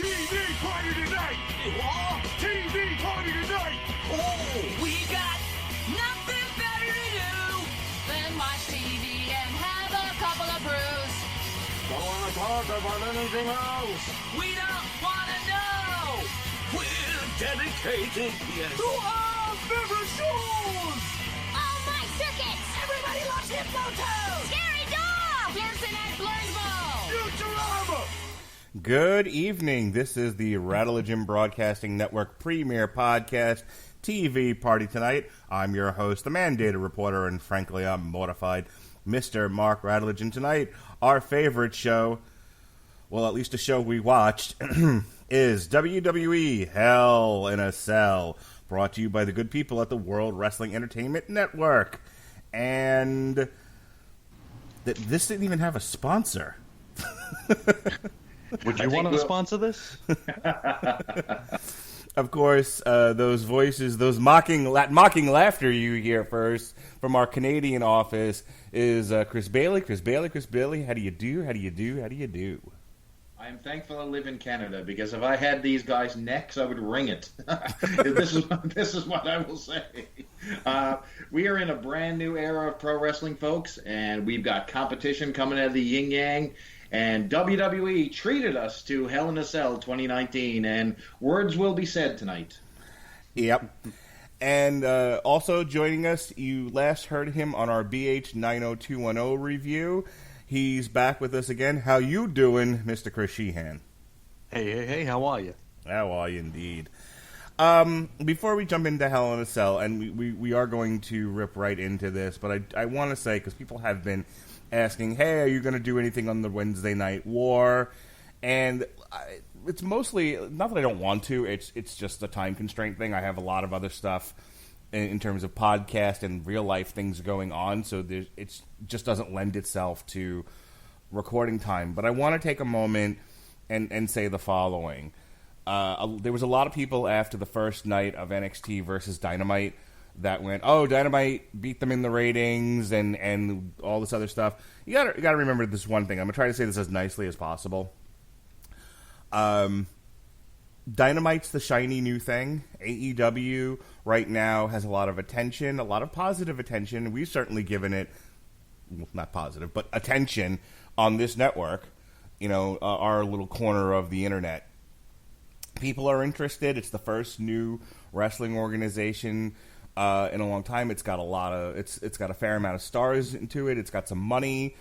TV party tonight! What? TV party tonight! Oh, we got nothing better to do than watch TV and have a couple of brews. Don't want to talk about anything else! We don't want to know. We're dedicated, yes, To our favorite shows! Oh, my circuits! Everybody loves Hypnotoad. Scary dog! Pearson at Blurnsville. Futurama! Good evening. This is the Radulich Broadcasting Network premier podcast TV party tonight. I'm your host, the mandated reporter, and frankly, I'm mortified, Mr. Mark Radulich. And tonight, our favorite show, well, at least a show we watched, is WWE Hell in a Cell, brought to you by the good people at the World Wrestling Entertainment Network. And this didn't even have a sponsor. Would you want to sponsor this? Of course, those voices, those mocking laughter you hear first from our Canadian office is Chris Bailey. Chris Bailey, how do you do? I am thankful I live in Canada, because if I had these guys' necks, I would wring it. This is what I will say. We are in a brand new era of pro wrestling, folks, and we've got competition coming out of the yin-yang. And WWE treated us to Hell in a Cell 2019, and words will be said tonight. Yep. And also joining us, you last heard him on our BH 90210 review. He's back with us again. How you doing, Mr. Chris Sheehan? Hey, how are you? How are you, indeed? Before we jump into Hell in a Cell, and we are going to rip right into this, but I want to say, because people have been asking, hey, are you going to do anything on the Wednesday Night War? And it's mostly, not that I don't want to, it's just a time constraint thing. I have a lot of other stuff in terms of podcast and real life things going on, so it just doesn't lend itself to recording time. But I want to take a moment and say the following. There was a lot of people after the first night of NXT versus Dynamite that went, oh, Dynamite beat them in the ratings and all this other stuff. You gotta remember this one thing. I'm gonna try to say this as nicely as possible. Dynamite's the shiny new thing. AEW right now has a lot of attention, a lot of positive attention. We've certainly given it, well, not positive, but attention on this network. You know, our little corner of the internet. People are interested. It's the first new wrestling organization in a long time. It's got it's got a fair amount of stars into it. It's got some money.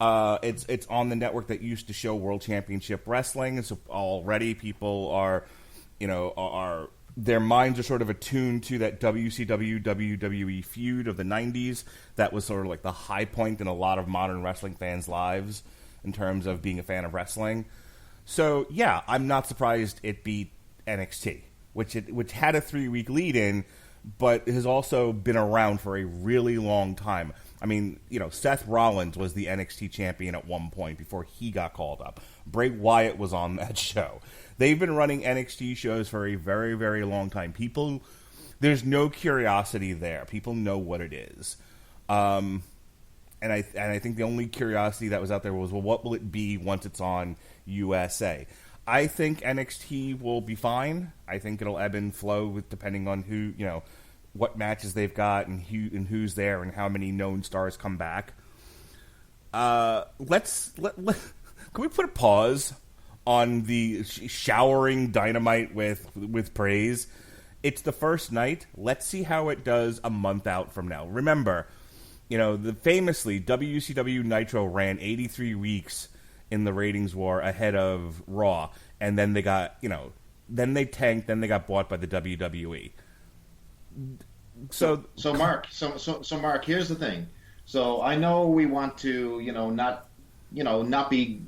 It's on the network that used to show World Championship Wrestling, and so already people are their minds are sort of attuned to that WCW WWE feud of the 90s. That was sort of like the high point in a lot of modern wrestling fans' lives in terms of being a fan of wrestling. So yeah, I'm not surprised it beat NXT, which had a 3-week lead in, but has also been around for a really long time. I mean, you know, Seth Rollins was the NXT champion at one point before he got called up. Bray Wyatt was on that show. They've been running NXT shows for a very, very long time. There's no curiosity there. People know what it is. And I think the only curiosity that was out there was, well, what will it be once it's on USA? I think NXT will be fine. I think it'll ebb and flow depending on who, you know, what matches they've got and who's there and how many known stars come back. Can we put a pause on the showering Dynamite with praise? It's the first night. Let's see how it does a month out from now. Remember, you know, famously WCW Nitro ran 83 weeks in the ratings war ahead of Raw, and then they got, you know, then they tanked, then they got bought by the WWE. So Mark, here's the thing. So I know we want to, not be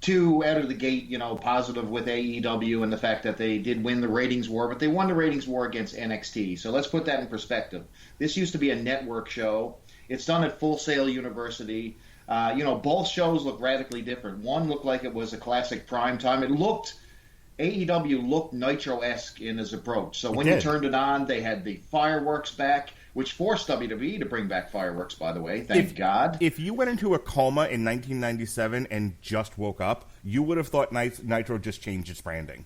too out of the gate, positive with AEW and the fact that they did win the ratings war, but they won the ratings war against NXT. So let's put that in perspective. This used to be a network show. It's done at Full Sail University. Both shows look radically different. One looked like it was a classic prime time. AEW looked Nitro-esque in his approach. So when you turned it on, they had the fireworks back, which forced WWE to bring back fireworks, by the way. Thank God. If you went into a coma in 1997 and just woke up, you would have thought Nitro just changed its branding.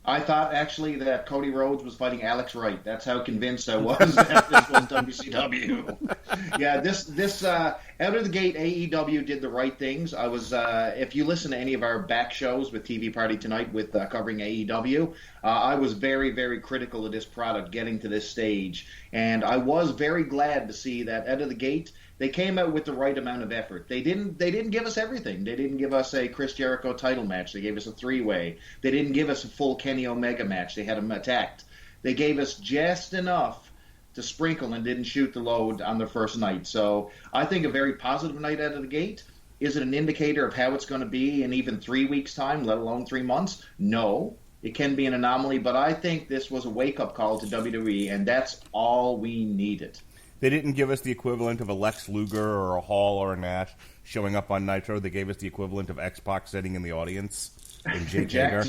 I thought actually that Cody Rhodes was fighting Alex Wright. That's how convinced I was that this was WCW. Yeah, this out of the gate, AEW did the right things. I was, if you listen to any of our back shows with TV Party Tonight with covering AEW, I was very, very critical of this product getting to this stage, and I was very glad to see that out of the gate they came out with the right amount of effort. They didn't give us everything. They didn't give us a Chris Jericho title match. They gave us a 3-way. They didn't give us a full Kenny Omega match. They had them attacked. They gave us just enough to sprinkle and didn't shoot the load on their first night. So I think a very positive night out of the gate. Is it an indicator of how it's going to be in even 3 weeks' time, let alone 3 months? No. It can be an anomaly, but I think this was a wake-up call to WWE, and that's all we needed. They didn't give us the equivalent of a Lex Luger or a Hall or a Nash showing up on Nitro. They gave us the equivalent of X-Pac sitting in the audience and Jake Hager.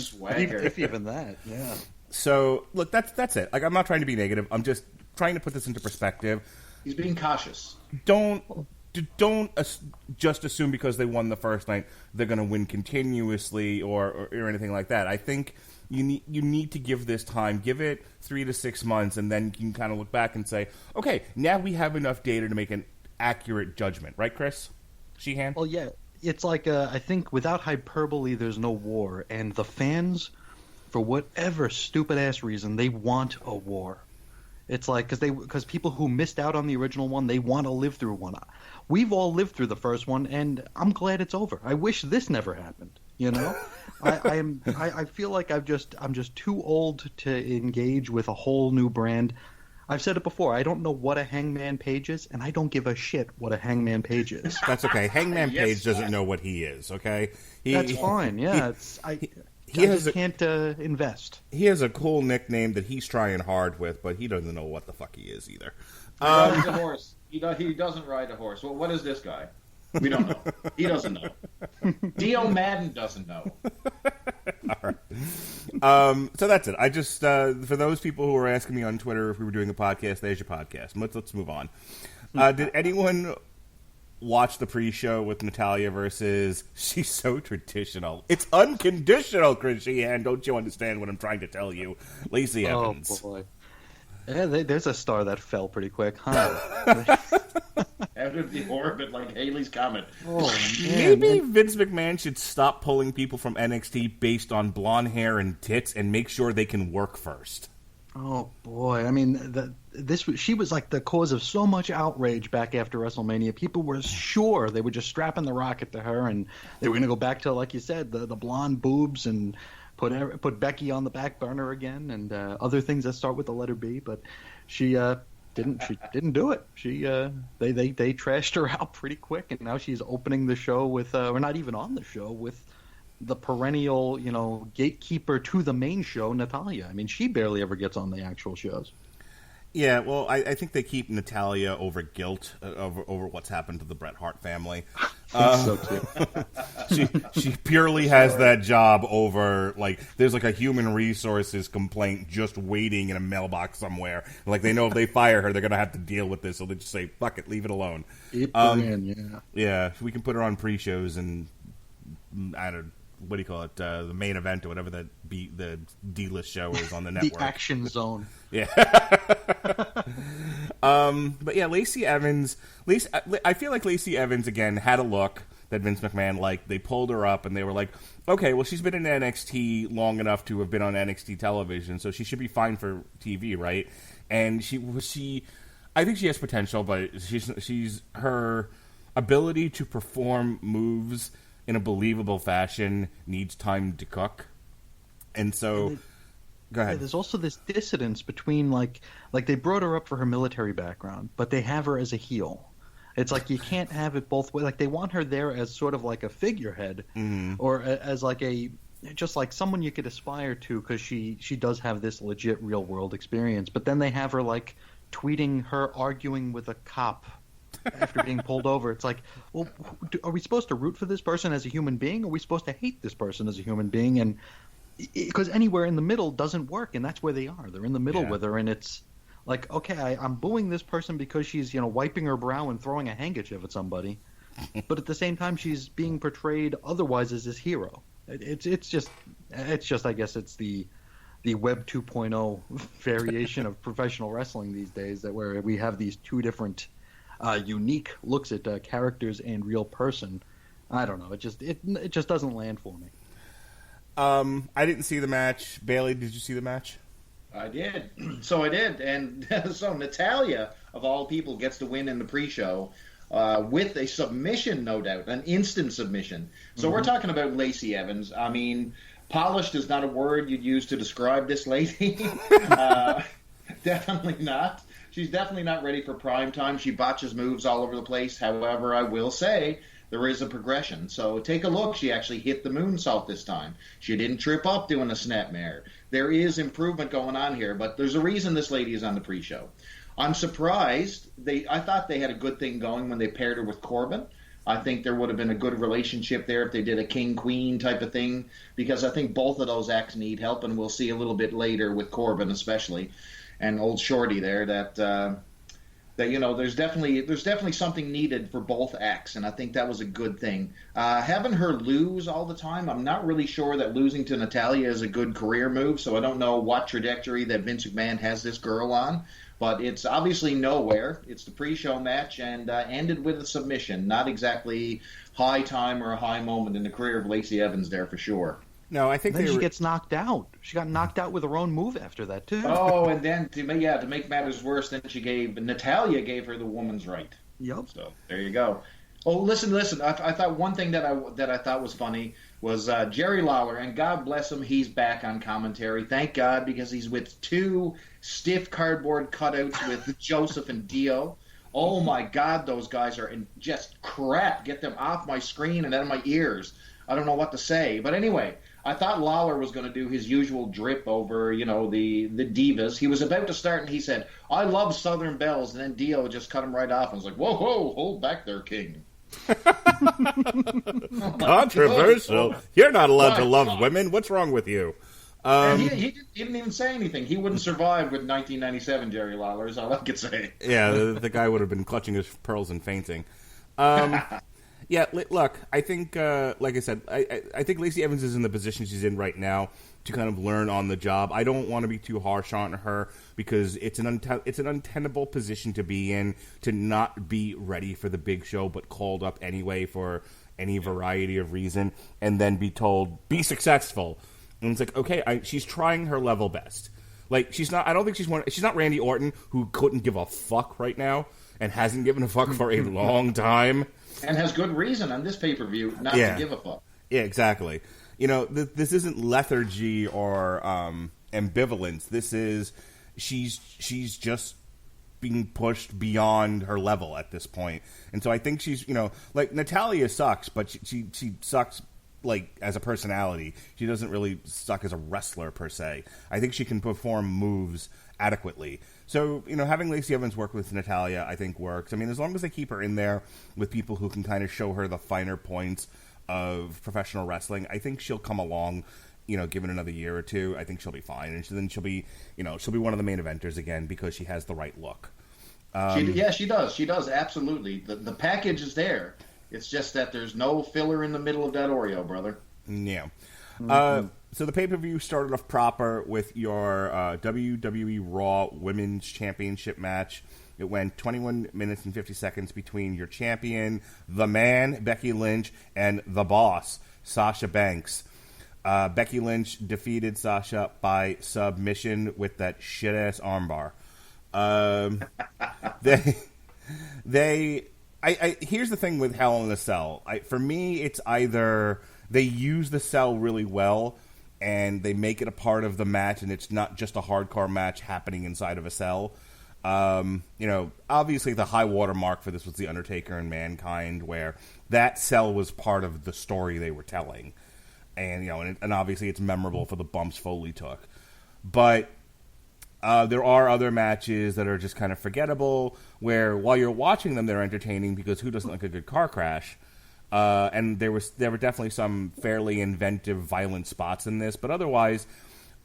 If even that, yeah. So, look, that's it. Like, I'm not trying to be negative. I'm just trying to put this into perspective. He's being cautious. Don't just assume because they won the first night they're going to win continuously or anything like that. I think you need to give this time. Give it 3 to 6 months, and then you can kind of look back and say, okay, now we have enough data to make an accurate judgment. Right, Chris? Sheehan? Well, yeah. It's like, I think without hyperbole, there's no war. And the fans, for whatever stupid-ass reason, they want a war. It's like, because people who missed out on the original one, they want to live through one. We've all lived through the first one, and I'm glad it's over. I wish this never happened. You know, I feel like I'm just too old to engage with a whole new brand. I've said it before. I don't know what a Hangman Page is, and I don't give a shit what a Hangman Page is. That's okay. Hangman Page doesn't know what he is. Okay, that's fine. Yeah, I can't invest. He has a cool nickname that he's trying hard with, but he doesn't know what the fuck he is either. He rides a horse. He doesn't ride a horse. Well, what is this guy? We don't know. He doesn't know. Dio Madden doesn't know. All right. So that's it. I just for those people who were asking me on Twitter if we were doing a podcast, there's your podcast. Let's move on. Did anyone watch the pre-show with Natalya versus She's So Traditional? It's unconditional, Chris Sheehan. Don't you understand what I'm trying to tell you? Lacey Evans. Oh, boy. Yeah, there's a star that fell pretty quick, huh? Out of the orbit like Haley's Comet. Oh, Maybe Vince McMahon should stop pulling people from NXT based on blonde hair and tits and make sure they can work first. Oh boy! I mean, she was like the cause of so much outrage back after WrestleMania. People were sure they were just strapping the rocket to her, and they were going to go back to, like you said, the blonde boobs and put Becky on the back burner again, and other things that start with the letter B. But she didn't do it. They trashed her out pretty quick, and now she's opening the show with, or not even on the show, with the perennial, gatekeeper to the main show, Natalya. I mean, she barely ever gets on the actual shows. Yeah, well, I think they keep Natalya over guilt over what's happened to the Bret Hart family. So too. She purely has that job over, like, there's like a human resources complaint just waiting in a mailbox somewhere. Like, they know if they fire her, they're going to have to deal with this, so they just say, fuck it, leave it alone. Keep her in, yeah. Yeah, we can put her on pre-shows and, I don't know, what do you call it, the main event or whatever the D-list show is on the network. The Action Zone. Yeah. But yeah, Lacey Evans. I feel like Lacey Evans again had a look that Vince McMahon liked. They pulled her up and they were like, okay, well, she's been in NXT long enough to have been on NXT television, so she should be fine for TV, right? And I think she has potential, but she's her ability to perform moves in a believable fashion needs time to cook. And so, go ahead. Yeah, there's also this dissonance between, like they brought her up for her military background, but they have her as a heel. It's like you can't have it both ways. Like, they want her there as sort of like a figurehead, or as like just like someone you could aspire to, because she does have this legit real world experience. But then they have her like tweeting her arguing with a cop after being pulled over. It's like, well, are we supposed to root for this person as a human being? Or are we supposed to hate this person as a human being? And because anywhere in the middle doesn't work, and that's where they are. They're in the middle with her, and it's like, okay, I'm booing this person because she's, wiping her brow and throwing a handkerchief at somebody, but at the same time she's being portrayed otherwise as this hero. It's just I guess it's the Web 2.0 variation of professional wrestling these days, that where we have these two different unique looks at characters and real person. I don't know. It just doesn't land for me. I didn't see the match. Bailey, did you see the match? I did. So I did. And so Natalia, of all people, gets the win in the pre-show with a submission, no doubt, an instant submission. So we're talking about Lacey Evans. I mean, polished is not a word you'd use to describe this lady. Definitely not. She's definitely not ready for prime time. She botches moves all over the place. However, I will say there is a progression. So take a look. She actually hit the moonsault this time. She didn't trip up doing a snapmare. There is improvement going on here, but there's a reason this lady is on the pre-show. I'm surprised. I thought they had a good thing going when they paired her with Corbin. I think there would have been a good relationship there if they did a king-queen type of thing, because I think both of those acts need help, and we'll see a little bit later with Corbin especially, and old Shorty there that there's definitely something needed for both acts, and I think that was a good thing. Having her lose all the time, I'm not really sure that losing to Natalia is a good career move, so I don't know what trajectory that Vince McMahon has this girl on. But it's obviously nowhere. It's the pre-show match and ended with a submission. Not exactly high time or a high moment in the career of Lacey Evans there for sure. No, I think then she gets knocked out. She got knocked out with her own move after that too. Oh, and then to make matters worse, then Natalia gave her the woman's right. Yep. So there you go. Oh, listen. I thought one thing that I thought was funny was Jerry Lawler, and God bless him, he's back on commentary. Thank God, because he's with two stiff cardboard cutouts with Joseph and Dio. Oh my God, those guys are in just crap. Get them off my screen and out of my ears. I don't know what to say. But anyway, I thought Lawler was going to do his usual drip over, the divas. He was about to start, and he said, "I love Southern Bells," and then Dio just cut him right off and was like, "Whoa, hold back there, King." Controversial. You're not allowed to love women. What's wrong with you? And he didn't even say anything. He wouldn't survive with 1997 Jerry Lawler, is all I could say. Yeah, the guy would have been clutching his pearls and fainting. Yeah, look, I think, like I said, I think Lacey Evans is in the position she's in right now to kind of learn on the job. I don't want to be too harsh on her because it's an untenable position to be in, to not be ready for the big show but called up anyway for any variety of reason and then be told, be successful. And it's like, okay, she's trying her level best. Like, she's not, I don't think she's not Randy Orton, who couldn't give a fuck right now and hasn't given a fuck for a long time. And has good reason on this pay-per-view not to give a fuck. Yeah, exactly. This isn't lethargy or ambivalence. This is she's just being pushed beyond her level at this point. And so I think she's, like Natalia sucks, but she sucks like as a personality. She doesn't really suck as a wrestler per se. I think she can perform moves adequately. So, having Lacey Evans work with Natalia, I think works. I mean, as long as they keep her in there with people who can kind of show her the finer points of professional wrestling, I think she'll come along, given another year or two. I think she'll be fine. And then she'll be one of the main eventers again because she has the right look. She does. She does, absolutely. The package is there. It's just that there's no filler in the middle of that Oreo, brother. Yeah. So the pay-per-view started off proper with your WWE Raw Women's Championship match. It went 21 minutes and 50 seconds between your champion, the man, Becky Lynch, and the boss, Sasha Banks. Becky Lynch defeated Sasha by submission with that shit-ass armbar. Here's the thing with Hell in a Cell. For me, it's either they use the cell really well and they make it a part of the match and it's not just a hardcore match happening inside of a cell. Obviously the high water mark for this was The Undertaker and Mankind, where that cell was part of the story they were telling. And, and obviously it's memorable for the bumps Foley took. But there are other matches that are just kind of forgettable, where while you're watching them, they're entertaining because who doesn't like a good car crash? And there were definitely some fairly inventive, violent spots in this, but otherwise,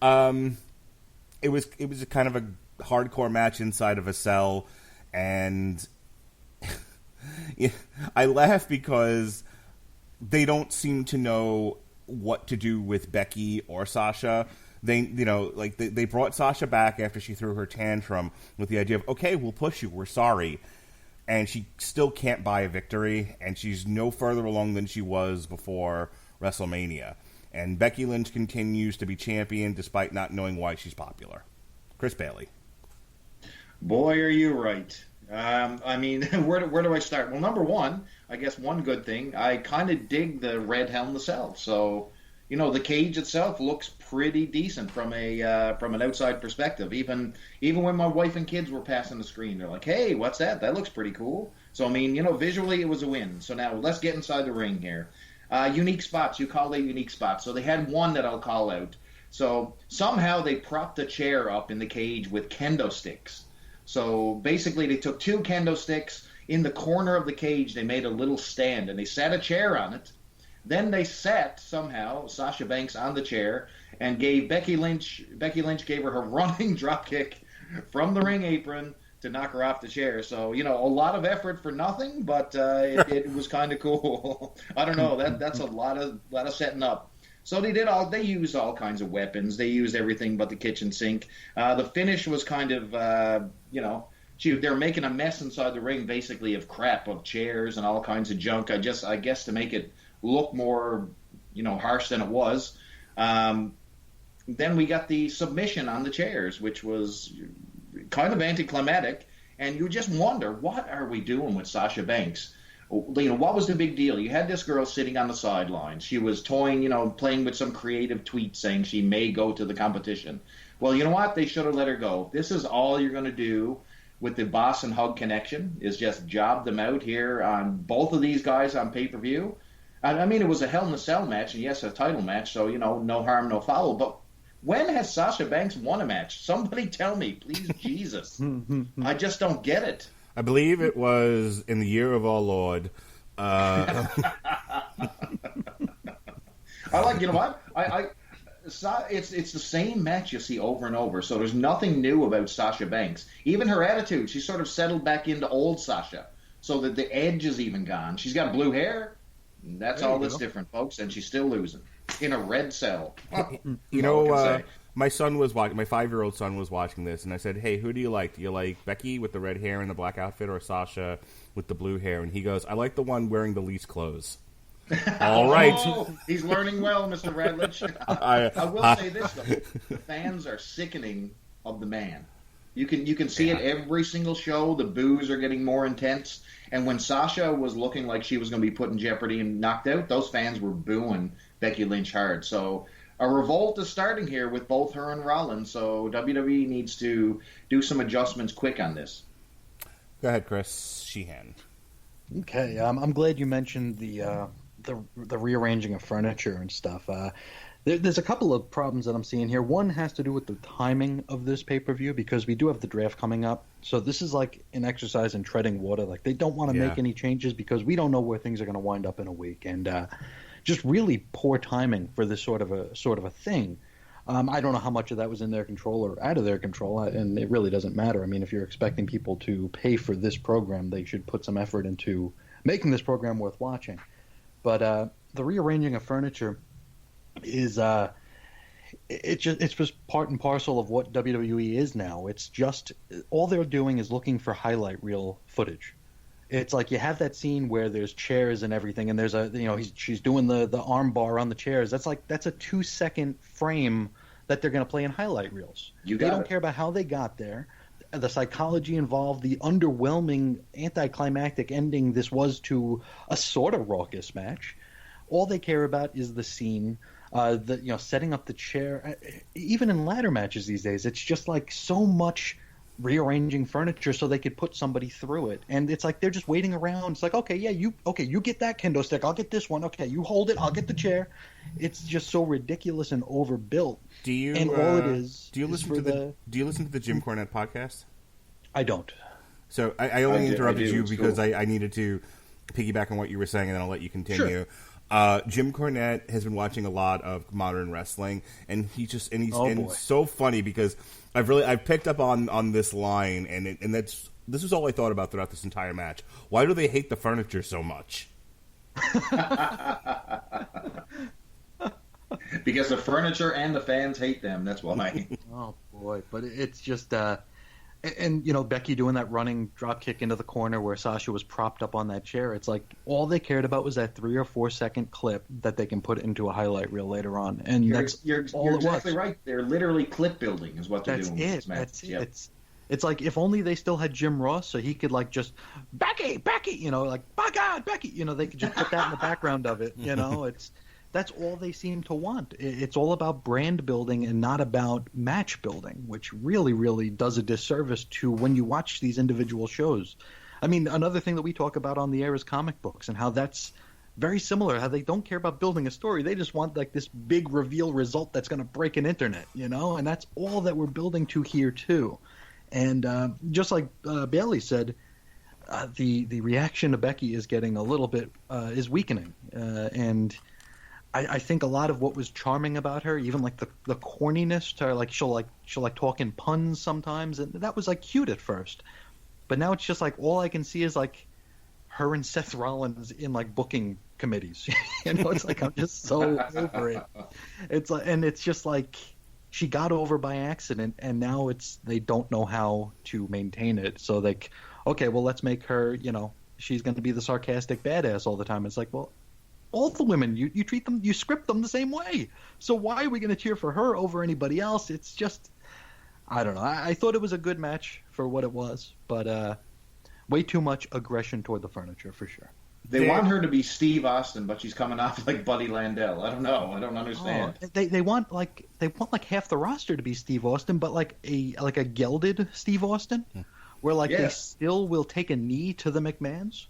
it was a kind of a hardcore match inside of a cell, and I laugh because they don't seem to know what to do with Becky or Sasha. They brought Sasha back after she threw her tantrum with the idea of, okay, we'll push you, we're sorry. And she still can't buy a victory, and she's no further along than she was before WrestleMania. And Becky Lynch continues to be champion despite not knowing why she's popular. Chris Bailey. Boy, are you right. I mean, where do I start? Well, number one, I guess one good thing, I kind of dig the red Hell in the Cell. So, the cage itself looks pretty decent from an outside perspective. Even when my wife and kids were passing the screen, they're like, "Hey, what's that? That looks pretty cool." So, I mean, visually it was a win. So now let's get inside the ring here. Unique spots. You call it unique spots. So they had one that I'll call out. So somehow they propped a chair up in the cage with kendo sticks. So basically they took 2 kendo sticks in the corner of the cage. They made a little stand and they set a chair on it. Then they sat somehow Sasha Banks on the chair and gave Becky Lynch gave her running drop kick from the ring apron to knock her off the chair. So, a lot of effort for nothing, but it was kind of cool. I don't know. That's a lot of setting up. So they used all kinds of weapons. They used everything but the kitchen sink. The finish was kind of, they're making a mess inside the ring, basically, of crap, of chairs and all kinds of junk. I guess to make it look more, harsh than it was. Then we got the submission on the chairs, which was kind of anticlimactic, and you just wonder, what are we doing with Sasha Banks? What was the big deal? You had this girl sitting on the sidelines. She was toying, playing with some creative tweet saying she may go to the competition. Well, you know what? They should have let her go. This is all you're going to do with the Boss and Hug connection, is just job them out here on both of these guys on pay-per-view. I mean, it was a Hell in a Cell match, and yes, a title match, so, no harm, no foul. But when has Sasha Banks won a match? Somebody tell me, please, Jesus. I just don't get it. I believe it was in the year of our Lord. I like, what? It's the same match you see over and over, so there's nothing new about Sasha Banks. Even her attitude, she sort of settled back into old Sasha, so that the edge is even gone. She's got blue hair. That's all that's different, folks, and she's still losing in a red cell. My son was watching. My 5-year-old son was watching this, and I said, "Hey, who do you like? Do you like Becky with the red hair and the black outfit, or Sasha with the blue hair?" And he goes, "I like the one wearing the least clothes." All right, he's learning well, Mr. Radulich. I will say this though: the fans are sickening of the man. You can see it every single show. The boos are getting more intense. And when Sasha was looking like she was going to be put in jeopardy and knocked out, those fans were booing Becky Lynch hard. So a revolt is starting here with both her and Rollins. So WWE needs to do some adjustments quick on this. Go ahead, Chris Sheehan. Okay, I'm glad you mentioned the rearranging of furniture and stuff. There's a couple of problems that I'm seeing here. One has to do with the timing of this pay-per-view, because we do have the draft coming up. So this is like an exercise in treading water. Like, they don't want to make any changes because we don't know where things are going to wind up in a week. And just really poor timing for this sort of a thing. I don't know how much of that was in their control or out of their control, and it really doesn't matter. I mean, if you're expecting people to pay for this program, they should put some effort into making this program worth watching. But the rearranging of furniture is it's just part and parcel of what WWE is now. It's just all they're doing is looking for highlight reel footage. It's like you have that scene where there's chairs and everything, and there's she's doing the arm bar on the chairs. That's a 2-second frame that they're going to play in highlight reels. They don't care about how they got there, the psychology involved, the underwhelming anticlimactic ending this was to a sort of raucous match. All they care about is the scene, setting up the chair. Even in ladder matches these days, it's just like so much rearranging furniture so they could put somebody through it, and it's like they're just waiting around. It's like, you get that kendo stick, I'll get this one. Okay, you hold it, I'll get the chair. It's just so ridiculous and overbuilt. Do you? And all it is. Do you listen to the Jim Cornette podcast? I don't. So I only interrupted you because I needed to piggyback on what you were saying, and then I'll let you continue. Sure. Jim Cornette has been watching a lot of modern wrestling, and he's so funny because I've picked up on this line, and this is all I thought about throughout this entire match. Why do they hate the furniture so much? Because the furniture and the fans hate them. That's why. Oh boy, but it's just and Becky doing that running drop kick into the corner where Sasha was propped up on that chair. It's like all they cared about was that 3 or 4 second clip that they can put into a highlight reel later on, and You're all exactly right. They're literally clip building, is what they're doing. That's it. It's like if only they still had Jim Ross, so he could like just Becky, like by God, Becky, they could just put that in the background of it. That's all they seem to want. It's all about brand building and not about match building, which really, really does a disservice to when you watch these individual shows. I mean, another thing that we talk about on the air is comic books and how that's very similar, how they don't care about building a story. They just want like this big reveal result that's going to break an internet, and that's all that we're building to here too. And just like Bailey said, the reaction to Becky is getting a little bit is weakening, and I think a lot of what was charming about her, even like the corniness to her, like she'll talk in puns sometimes, and that was like cute at first, but now it's just like all I can see is like her and Seth Rollins in like booking committees. It's like I'm just so over it. It's like, and it's just like she got over by accident, and now they don't know how to maintain it. So okay, well let's make her, she's going to be the sarcastic badass all the time. It's like, well, all the women, you treat them, you script them the same way. So why are we going to cheer for her over anybody else? It's just, I don't know. I thought it was a good match for what it was, but way too much aggression toward the furniture for sure. They want her to be Steve Austin, but she's coming off like Buddy Landel. I don't know. I don't understand. They want like half the roster to be Steve Austin, but like a gelded Steve Austin, where like they still will take a knee to the McMahons,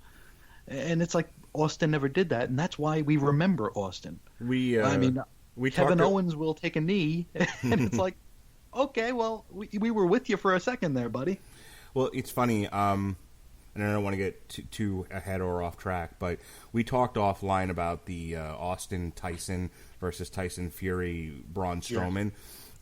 and it's like Austin never did that, and that's why we remember Austin. Kevin Owens will take a knee, and it's like, okay, well, we were with you for a second there, buddy. Well, it's funny. And I don't want to get too ahead or off track, but we talked offline about the Austin Tyson versus Tyson Fury Braun Strowman,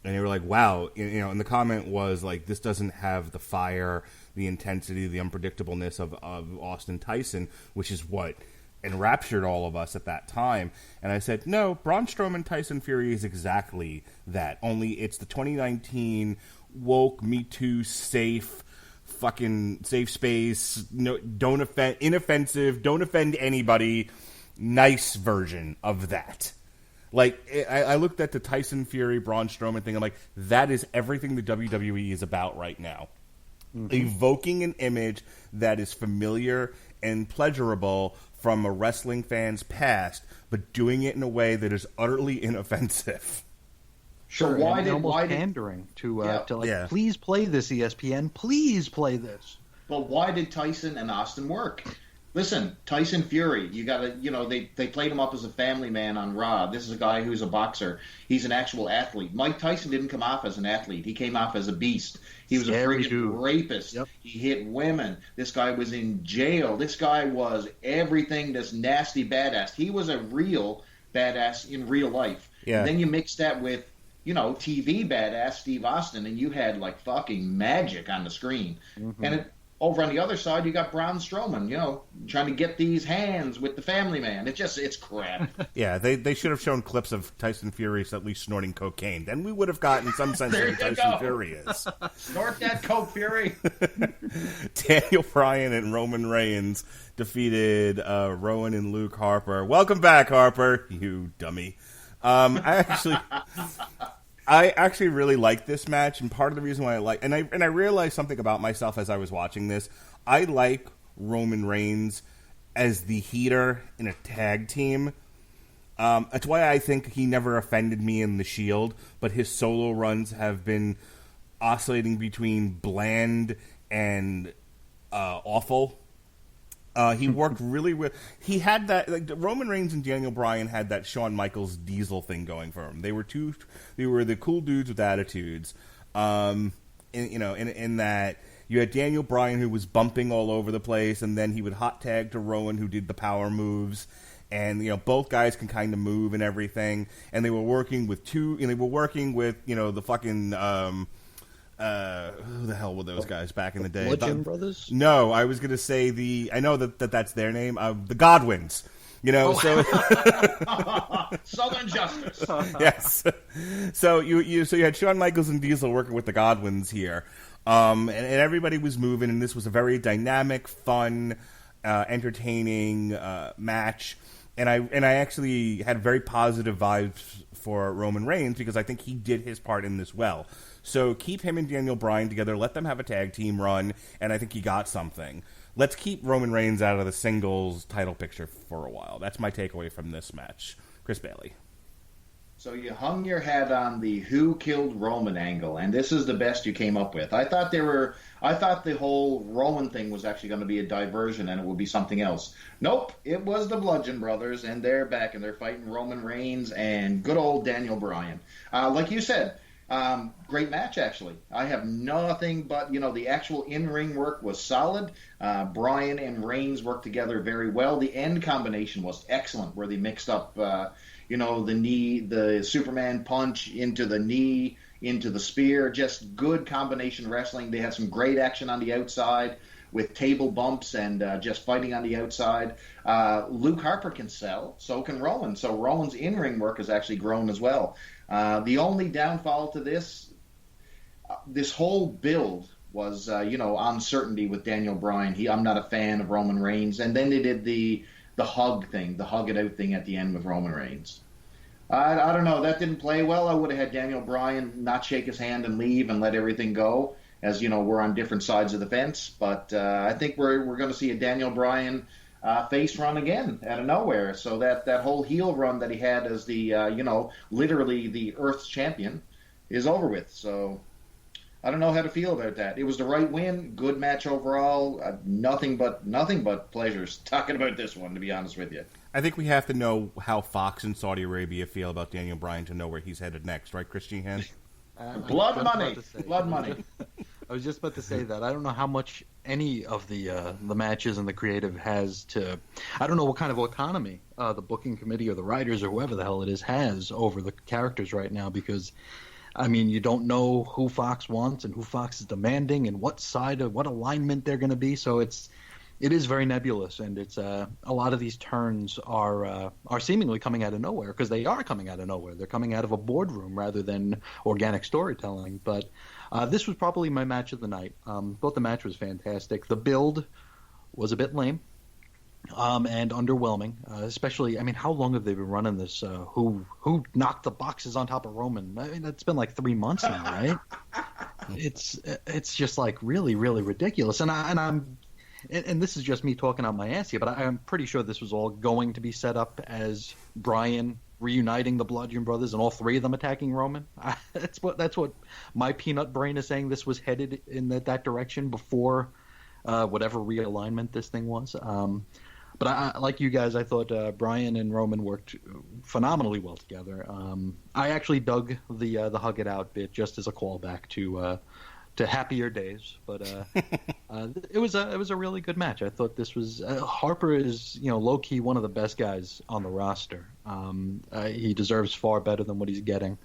and they were like, "Wow," and the comment was like, "This doesn't have the fire, the intensity, the unpredictableness of Austin Tyson," which is what enraptured all of us at that time. And I said, "No, Braun Strowman Tyson Fury is exactly that. Only it's the 2019 woke, Me Too, safe." Fucking safe space, don't offend, inoffensive, don't offend anybody, nice version of that. Like, I looked at the Tyson Fury, Braun Strowman thing, I'm like, that is everything the WWE is about right now. Mm-hmm. Evoking an image that is familiar and pleasurable from a wrestling fan's past, but doing it in a way that is utterly inoffensive. Sure, why pandering to please play this, ESPN, please play this. But why did Tyson and Austin work? Listen, Tyson Fury, you got to, they played him up as a family man on Raw. This is a guy who's a boxer. He's an actual athlete. Mike Tyson didn't come off as an athlete. He came off as a beast. He was a freaking rapist. Yep. He hit women. This guy was in jail. This guy was everything this nasty badass. He was a real badass in real life. Yeah. And then you mix that with TV badass Steve Austin, and you had like fucking magic on the screen. Mm-hmm. And over on the other side, you got Braun Strowman, trying to get these hands with the family man. It's crap. Yeah, they should have shown clips of Tyson Fury at least snorting cocaine. Then we would have gotten some sense of who Tyson Fury is. Snort that coke, Fury. Daniel Bryan and Roman Reigns defeated Rowan and Luke Harper. Welcome back, Harper, you dummy. I actually really like this match, and part of the reason why I realized something about myself as I was watching this. I like Roman Reigns as the heater in a tag team. That's why I think he never offended me in the Shield, but his solo runs have been oscillating between bland and awful. He worked really well. He had that, like, Roman Reigns and Daniel Bryan had that Shawn Michaels Diesel thing going for them. They were the cool dudes with attitudes. In that you had Daniel Bryan, who was bumping all over the place, and then he would hot tag to Rowan, who did the power moves. And both guys can kind of move and everything. And they were working with the fucking. Who the hell were those guys back in the day? Bludgeon Brothers? No, I was going to say I know that's their name. The Godwins. So Southern Justice. yes. So you had Shawn Michaels and Diesel working with the Godwins here, and everybody was moving, and this was a very dynamic, fun, entertaining match, and I actually had very positive vibes for Roman Reigns because I think he did his part in this well. So keep him and Daniel Bryan together, let them have a tag team run, and I think he got something. Let's keep Roman Reigns out of the singles title picture for a while. That's my takeaway from this match. Chris Bailey. So you hung your hat on the who killed Roman angle, and this is the best you came up with. I thought the whole Roman thing was actually going to be a diversion and it would be something else. Nope, it was the Bludgeon Brothers, and they're back and they're fighting Roman Reigns and good old Daniel Bryan. Like you said, great match, actually. I have nothing but, the actual in-ring work was solid. Bryan and Reigns worked together very well. The end combination was excellent, where they mixed up, the knee, the Superman punch into the knee, into the spear. Just good combination wrestling. They had some great action on the outside with table bumps and just fighting on the outside. Luke Harper can sell, so can Roman. So Roman's in-ring work has actually grown as well. The only downfall to this whole build was, uncertainty with Daniel Bryan. I'm not a fan of Roman Reigns. And then they did the hug thing, the hug it out thing at the end with Roman Reigns. I don't know. That didn't play well. I would have had Daniel Bryan not shake his hand and leave and let everything go, as, we're on different sides of the fence. But I think we're going to see a Daniel Bryan face run again out of nowhere. So that whole heel run that he had as the, literally the Earth's champion is over with. So I don't know how to feel about that. It was the right win. Good match overall. Nothing but pleasures talking about this one, to be honest with you. I think we have to know how Fox and Saudi Arabia feel about Daniel Bryan to know where he's headed next, right, Chris Sheehan? Blood money. I was just about to say that. I don't know how much any of the matches and the creative has to. I don't know what kind of autonomy the booking committee or the writers or whoever the hell it is has over the characters right now, because, you don't know who Fox wants and who Fox is demanding and what alignment they're going to be. So it is very nebulous, and it's a lot of these turns are seemingly coming out of nowhere, because they are coming out of nowhere. They're coming out of a boardroom rather than organic storytelling. But this was probably my match of the night. Thought the match was fantastic. The build was a bit lame and underwhelming, especially. How long have they been running this? Who knocked the boxes on top of Roman? That's been like 3 months now, right? It's just like really, really ridiculous, and this is just me talking out my ass here, but I'm pretty sure this was all going to be set up as Bryan reuniting the Bludgeon Brothers and all three of them attacking Roman. That's what my peanut brain is saying. This was headed in that direction before whatever realignment this thing was. But I, like you guys, I thought Bryan and Roman worked phenomenally well together. I actually dug the hug it out bit just as a callback to happier days, but it was a really good match. I thought this was Harper is low key one of the best guys on the roster. He deserves far better than what he's getting.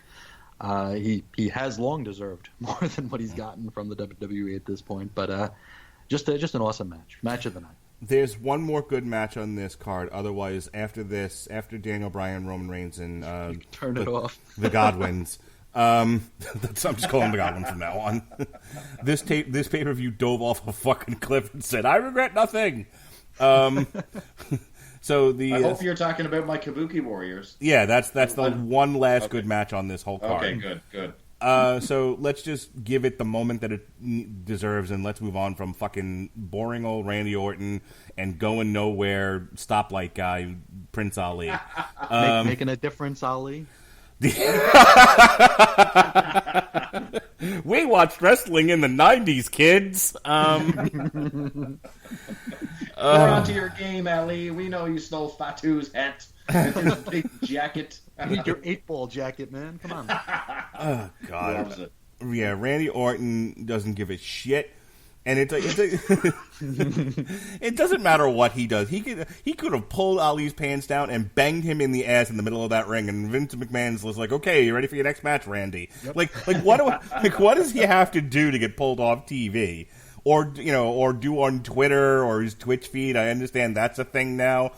He has long deserved more than what he's gotten from the WWE at this point. But just an awesome match of the night. There's one more good match on this card. Otherwise, after Daniel Bryan, Roman Reigns, and turn it off, the Godwins. I'm just calling the Godwin from now on. This pay-per-view dove off a fucking cliff and said, "I regret nothing." So I hope you're talking about my Kabuki Warriors. Yeah, that's the one last good match on this whole card. Okay, good. So let's just give it the moment that it deserves, and let's move on from fucking boring old Randy Orton and going nowhere stoplight guy Prince Ali. Making a difference, Ali. We watched wrestling in the 90s, kids. We're onto your game, Ali. We know you stole Fatu's hat and his big jacket. I need your 8-ball jacket, man. Come on. Oh, God. Loves it. Yeah, Randy Orton doesn't give a shit. And it doesn't matter what he does. He could have pulled Ali's pants down and banged him in the ass in the middle of that ring. And Vince McMahon was like, "Okay, you ready for your next match, Randy?" Yep. What does he have to do to get pulled off TV, or do on Twitter or his Twitch feed? I understand that's a thing now.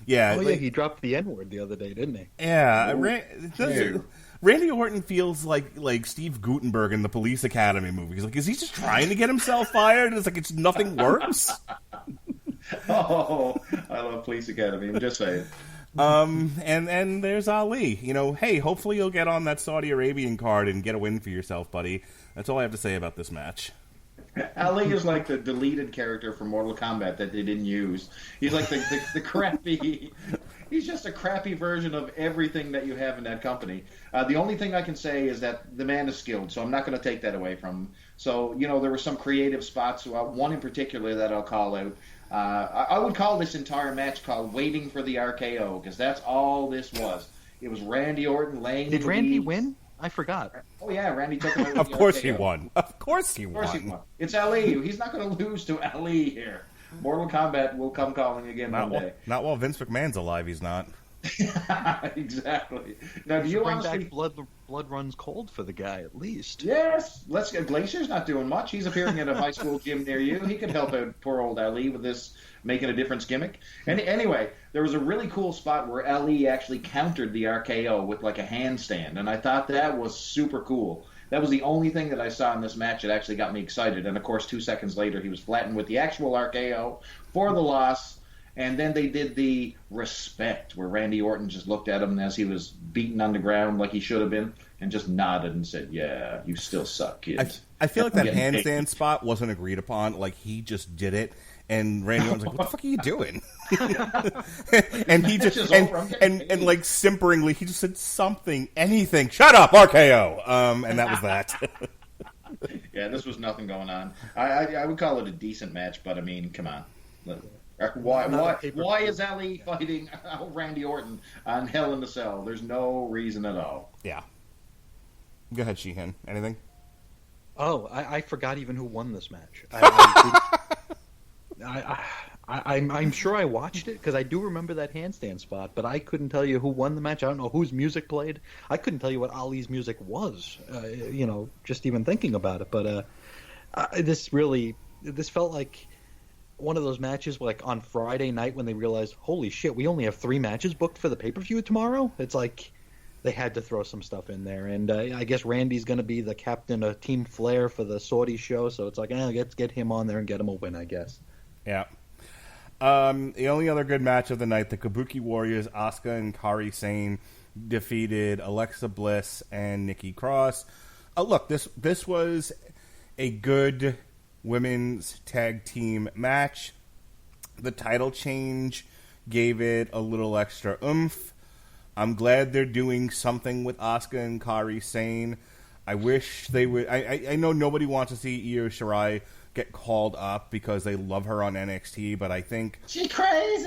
Yeah, Oh, yeah, he dropped the N-word the other day, didn't he? yeah. Hey. Randy Orton feels like Steve Guttenberg in the Police Academy movie. He's like, is he just trying to get himself fired? It's like nothing works. Oh, I love Police Academy. I'm just saying. And there's Ali. Hey, hopefully you'll get on that Saudi Arabian card and get a win for yourself, buddy. That's all I have to say about this match. Ali is like the deleted character from Mortal Kombat that they didn't use. He's like the crappy. He's just a crappy version of everything that you have in that company. The only thing I can say is that the man is skilled, so I'm not going to take that away from him. So, there were some creative spots, one in particular that I'll call out. I would call this entire match called Waiting for the RKO, because that's all this was. It was Randy Orton laying Did the Randy lead. win? I forgot. Oh, yeah, Randy took him out with Of the course RKO. he won. Of course he Of course he won. won. It's Ali. He's not going to lose to Ali here. Mortal Kombat will come calling again one day. Not while Vince McMahon's alive, he's not. Exactly. Now, do You you bring honestly... back blood runs cold for the guy, at least. Yes. Let's get... Glacier's not doing much. He's appearing at a high school gym near you. He could help out poor old Ali with this making a difference gimmick. And anyway, there was a really cool spot where Ali actually countered the RKO with like a handstand, and I thought that was super cool. That was the only thing that I saw in this match that actually got me excited. And, of course, 2 seconds later, he was flattened with the actual RKO for the loss. And then they did the respect, where Randy Orton just looked at him as he was beaten on the ground like he should have been, and just nodded and said, "Yeah, you still suck, kid." I feel like that Getting handstand paid. spot wasn't agreed upon. Like, he just did it, and Randy Orton's like, "What the fuck are you doing?" And he just It's over. I'm getting paid. and like simperingly, he just said something, anything. Shut up, RKO. And that was that. Yeah, this was nothing going on. I would call it a decent match, but I mean, come on. Why is Ali fighting Randy Orton on Hell in the Cell? There's no reason at all. Yeah. Go ahead, Sheehan. Anything? Oh, I forgot even who won this match. I'm sure I watched it because I do remember that handstand spot, but I couldn't tell you who won the match. I don't know whose music played. I couldn't tell you what Ali's music was. Just even thinking about it. But this felt like one of those matches like on Friday night when they realized, holy shit, we only have 3 matches booked for the pay-per-view tomorrow. It's like they had to throw some stuff in there, and I guess Randy's going to be the captain of Team Flair for the Saudi show, so it's like, let's get him on there and get him a win, I guess. Yeah. The only other good match of the night, the Kabuki Warriors, Asuka and Kairi Sane defeated Alexa Bliss and Nikki Cross. Look, this was a good women's tag team match. The title change gave it a little extra oomph. I'm glad they're doing something with Asuka and Kairi Sane. I wish they would. I know nobody wants to see Io Shirai get called up because they love her on NXT, but I think She's crazy.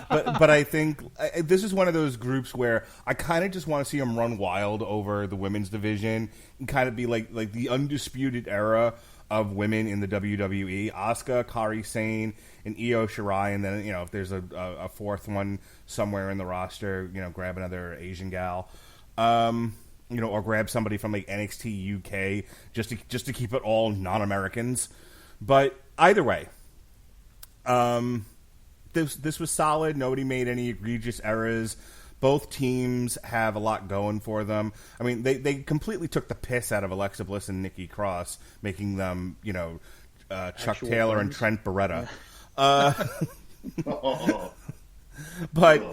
but I think this is one of those groups where I kind of just want to see them run wild over the women's division and kind of be like the undisputed era of women in the WWE. Asuka, Kairi Sane, and Io Shirai, and then if there's a fourth one somewhere in the roster, grab another Asian gal. Or grab somebody from like NXT UK just to keep it all non-Americans. But either way, this was solid. Nobody made any egregious errors. Both teams have a lot going for them. I mean, they completely took the piss out of Alexa Bliss and Nikki Cross, making them Chuck Actual Taylor friends. and Trent Beretta. Oh. But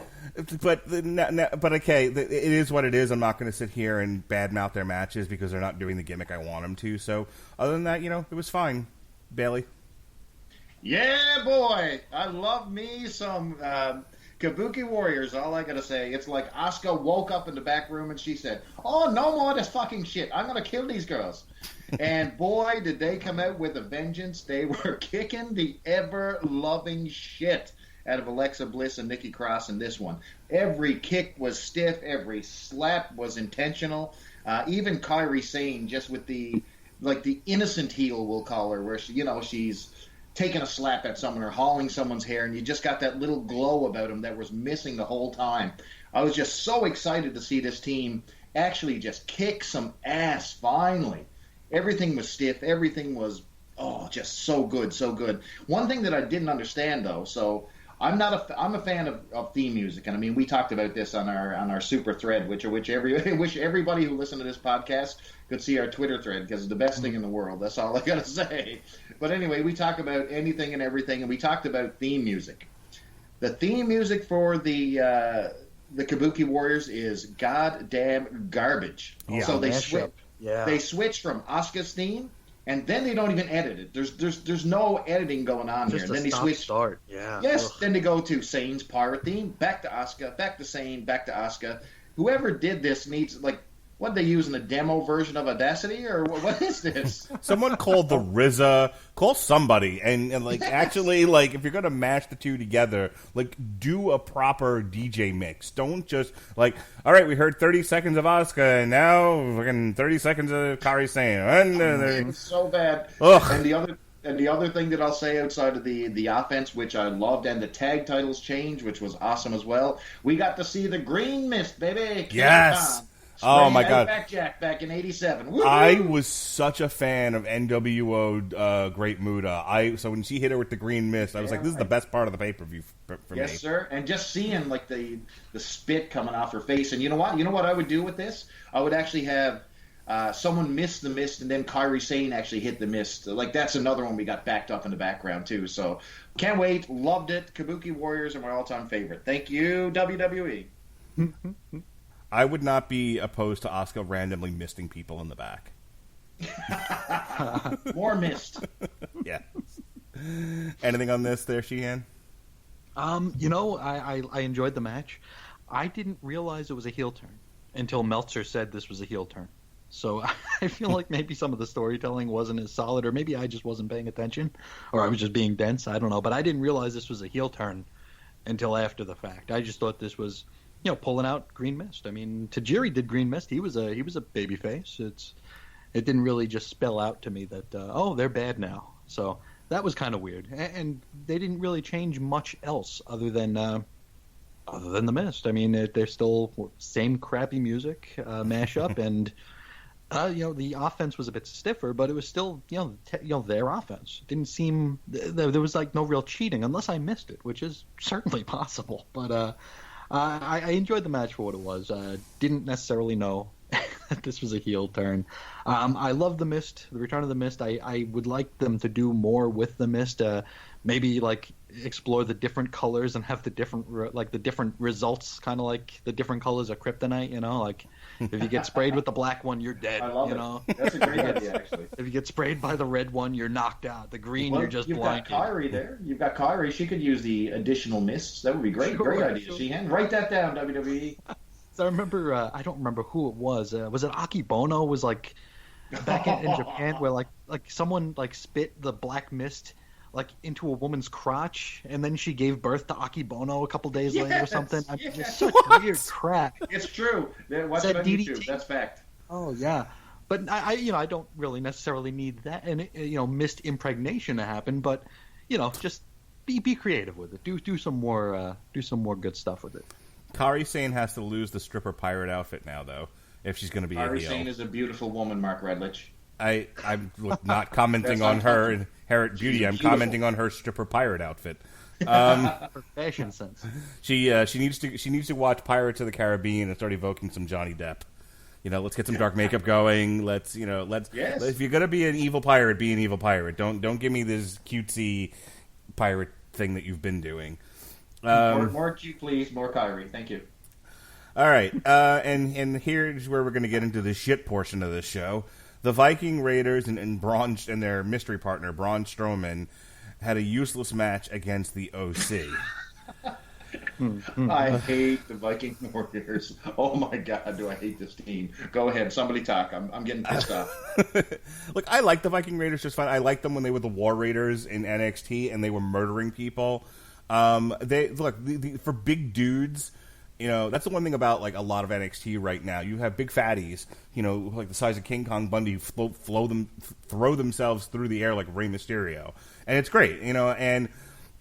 okay, it is what it is. I'm not going to sit here and badmouth their matches because they're not doing the gimmick I want them to. So other than that, it was fine. Bailey? Yeah, boy. I love me some Kabuki Warriors. All I got to say, it's like Asuka woke up in the back room and she said, "Oh, no more of this fucking shit. I'm going to kill these girls." And boy, did they come out with a vengeance. They were kicking the ever-loving shit out of Alexa Bliss and Nikki Cross in this one. Every kick was stiff. Every slap was intentional. Even Kairi Sane, just with the innocent heel, we'll call her, where she's taking a slap at someone or hauling someone's hair, and you just got that little glow about him that was missing the whole time. I was just so excited to see this team actually just kick some ass finally. Everything was stiff. Everything was, just so good, so good. One thing that I didn't understand, though, so I'm a fan of theme music, and I mean we talked about this on our super thread, which wish everybody who listened to this podcast could see our Twitter thread because it's the best thing in the world. That's all I gotta say. But anyway, we talk about anything and everything, and we talked about theme music. The theme music for the Kabuki Warriors is goddamn garbage. Yeah, so they mashup. switch from Asuka's theme. And then they don't even edit it. There's no editing going on Just here. And then a they switch. start. Yeah. Yes. Ugh. Then they go to Sane's pirate theme, back to Asuka, back to Sane, back to Asuka. Whoever did this needs what they use in a demo version of Audacity or what is this? Someone called the RZA. Call somebody and like actually like if you're gonna mash the two together, like do a proper DJ mix. Don't just like, all right, we heard 30 seconds of Asuka and now fucking 30 seconds of Kairi Sane. It's so bad. Ugh. And the other thing that I'll say outside of the offense, which I loved, and the tag titles change, which was awesome as well. We got to see the Green Mist, baby. Yes. Oh my God! Back Jack back in '87. I was such a fan of NWO Great Muta. So when she hit her with the green mist, I was like, "This is the best part of the pay-per-view for me." Yes, sir. And just seeing like the spit coming off her face, and you know what? You know what I would do with this? I would actually have someone miss the mist, and then Kairi Sane actually hit the mist. Like that's another one we got backed up in the background too. So can't wait. Loved it. Kabuki Warriors are my all-time favorite. Thank you, WWE. I would not be opposed to Asuka randomly misting people in the back. More mist. Yeah. Anything on this there, Sheehan? I enjoyed the match. I didn't realize it was a heel turn until Meltzer said this was a heel turn. So I feel like maybe some of the storytelling wasn't as solid, or maybe I just wasn't paying attention, or I was just being dense. I don't know. But I didn't realize this was a heel turn until after the fact. I just thought this was, pulling out Green Mist. I mean, Tajiri did Green Mist. He was a baby face. It didn't really just spell out to me that they're bad now. So that was kind of weird. And they didn't really change much else other than the Mist. I mean, they're still same crappy music mashup, and the offense was a bit stiffer, but it was still their offense. It didn't seem there was like no real cheating unless I missed it, which is certainly possible. But I enjoyed the match for what it was. Didn't necessarily know that this was a heel turn. I love the Mist, the Return of the Mist. I would like them to do more with the Mist. Maybe like explore the different colors and have the different results, kind of like the different colors of kryptonite. Like if you get sprayed with the black one, you're dead. I love it. That's a great idea, actually. If you get sprayed by the red one, you're knocked out. The green, you're just blinded. You've got Kairi there. You've got Kairi. She could use the additional mists. That would be great. Great idea, Sheehan. Write that down, WWE. So I remember, I don't remember who it was. Was it Akibono? Was like back in Japan where like someone like spit the black mist like into a woman's crotch, and then she gave birth to Akibono a couple days later or something. I mean, just such weird crap. It's true. Watch it on YouTube. That's fact. Oh yeah, but I don't really necessarily need that and mist impregnation to happen, but just be creative with it. Do some more good stuff with it. Kairi Sane has to lose the stripper pirate outfit now, though, if she's going to be a heel. Kairi Sane is a beautiful woman, Mark Radulich. I'm not commenting on her inherent beauty. I'm commenting on her stripper pirate outfit. Her fashion sense. She needs to watch Pirates of the Caribbean and start evoking some Johnny Depp. Let's get some dark makeup going. Let's if you're gonna be an evil pirate, be an evil pirate. Don't give me this cutesy pirate thing that you've been doing. More cute, please. More Kairi. Thank you. All right, and here's where we're going to get into the shit portion of this show. The Viking Raiders and Braun and their mystery partner Braun Strowman had a useless match against the OC. I hate the Viking Warriors. Oh my God, do I hate this team? Go ahead, somebody talk. I'm getting pissed off. Look, I like the Viking Raiders just fine. I liked them when they were the War Raiders in NXT and they were murdering people. They look for big dudes. That's the one thing about like a lot of NXT right now. You have big fatties, like the size of King Kong Bundy, who throw themselves through the air like Rey Mysterio, and it's great. And